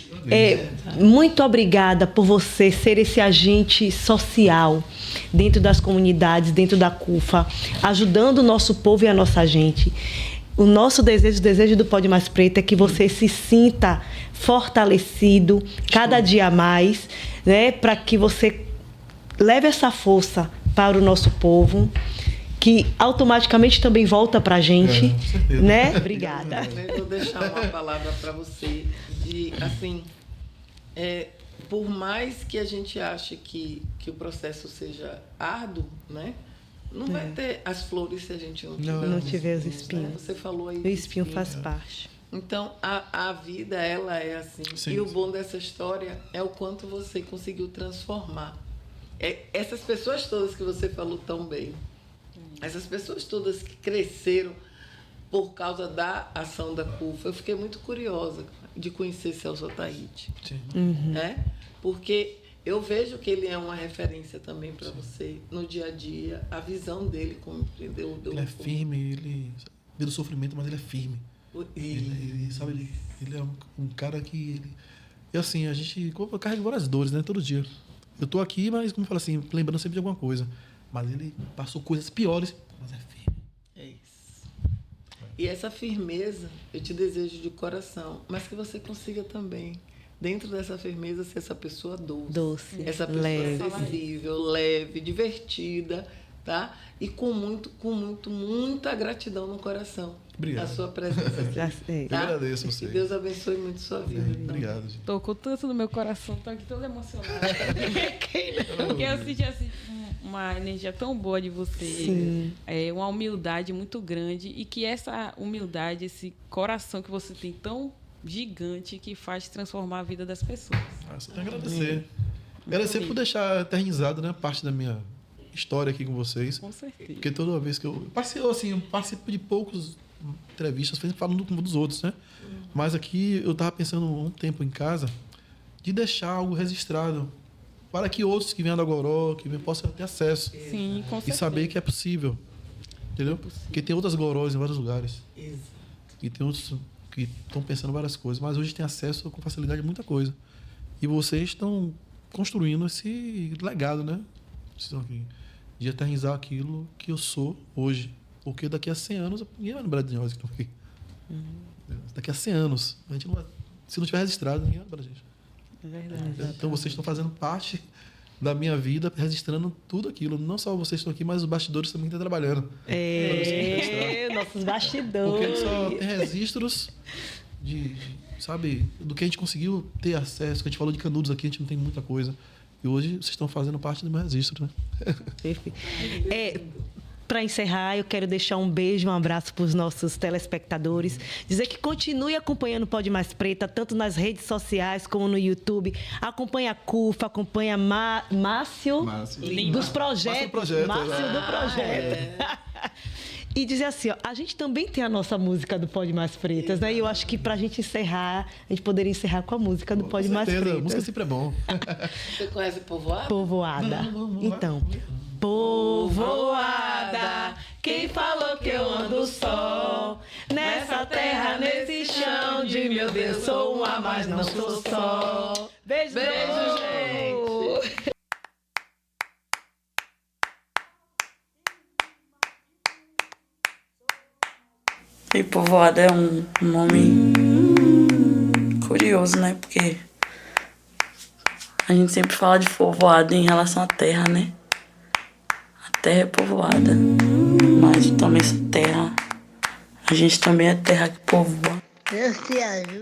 Muito obrigada por você ser esse agente social dentro das comunidades, dentro da CUFA, ajudando o nosso povo e a nossa gente. O nosso desejo, o desejo do Pode Mais Preto é que você se sinta fortalecido cada dia mais, né, para que você leve essa força para o nosso povo, que automaticamente também volta para a gente, né? Obrigada. Eu vou deixar uma palavra para você assim, por mais que a gente ache que o processo seja árduo, né? Não vai ter as flores se a gente não tiver os espinhos. Né? Você falou aí. O espinho faz parte. Então, a vida, ela é assim. Sim, e o bom dessa história é o quanto você conseguiu transformar. Essas pessoas todas que você falou tão bem, essas pessoas todas que cresceram por causa da ação da CUFA, eu fiquei muito curiosa de conhecer Celso Otaíde. Né? Porque eu vejo que ele é uma referência também para você no dia a dia, a visão dele como empreendedor. Ele é firme, ele vê do sofrimento, mas ele é firme. Ele é um cara que... E assim, a gente carrega várias dores, né? Todo dia. Eu tô aqui, mas, como eu falo assim, lembrando sempre de alguma coisa. Mas ele passou coisas piores, mas é firme. É isso. E essa firmeza, eu te desejo de coração, mas que você consiga também, dentro dessa firmeza, ser essa pessoa doce. Essa pessoa acessível, leve, divertida, tá? E com muita gratidão no coração. Obrigado. A sua presença aqui. Tá? Eu agradeço você. Que Deus abençoe muito sua vida. Então. Obrigado, gente. Tocou tanto no meu coração, tô aqui toda emocionada. Porque eu senti assim, uma energia tão boa de você. Sim. Uma humildade muito grande. E que essa humildade, esse coração que você tem tão gigante, que faz transformar a vida das pessoas. Só tenho a agradecer. Agradecer por deixar eternizado, né, parte da minha história aqui com vocês. Com certeza. Porque toda vez que eu participo de poucos entrevistas, falando com dos outros, né? Mas aqui eu estava pensando um tempo em casa de deixar algo registrado para que outros que venham da Goró, que possam ter acesso. Sim, com certeza. E saber que é possível. Entendeu? Porque tem outras Gorós em vários lugares. Exato. E tem outros que estão pensando várias coisas, mas hoje tem acesso com facilidade a muita coisa. E vocês estão construindo esse legado, né? De eternizar aquilo que eu sou hoje. Porque daqui a 100 anos, ninguém vai lembrar de nós que estão aqui. Daqui a 100 anos, a gente não vai, se não tiver registrado, ninguém vai lembrar da gente. É verdade. Então vocês estão fazendo parte da minha vida, registrando tudo aquilo. Não só vocês estão aqui, mas os bastidores também estão trabalhando. Nossos bastidores. Porque a gente só tem registros sabe, do que a gente conseguiu ter acesso. Que a gente falou de Canudos aqui, a gente não tem muita coisa. E hoje vocês estão fazendo parte do meu registro, né? Perfeito. Para encerrar, eu quero deixar um beijo, um abraço para os nossos telespectadores. Dizer que continue acompanhando o Pode Mais Preta, tanto nas redes sociais como no YouTube. Acompanha a CUFA, acompanha Márcio dos projetos. Márcio do projeto. E dizer assim, ó, a gente também tem a nossa música do Pode Mais Pretas, né? E eu acho que pra gente encerrar, a gente poderia encerrar com a música do Pode Mais Pretas. A música sempre é bom. Você conhece Povoada? Povoada. Então, povoada, quem falou que eu ando só? Nessa terra, nesse chão, de meu Deus, sou uma, mas não sou só. Beijo, gente! E Povoada é um nome curioso, né? Porque a gente sempre fala de povoada em relação à terra, né? terra é povoada, mas eu também sou terra. A gente também é terra que povoa. Deus te ajude.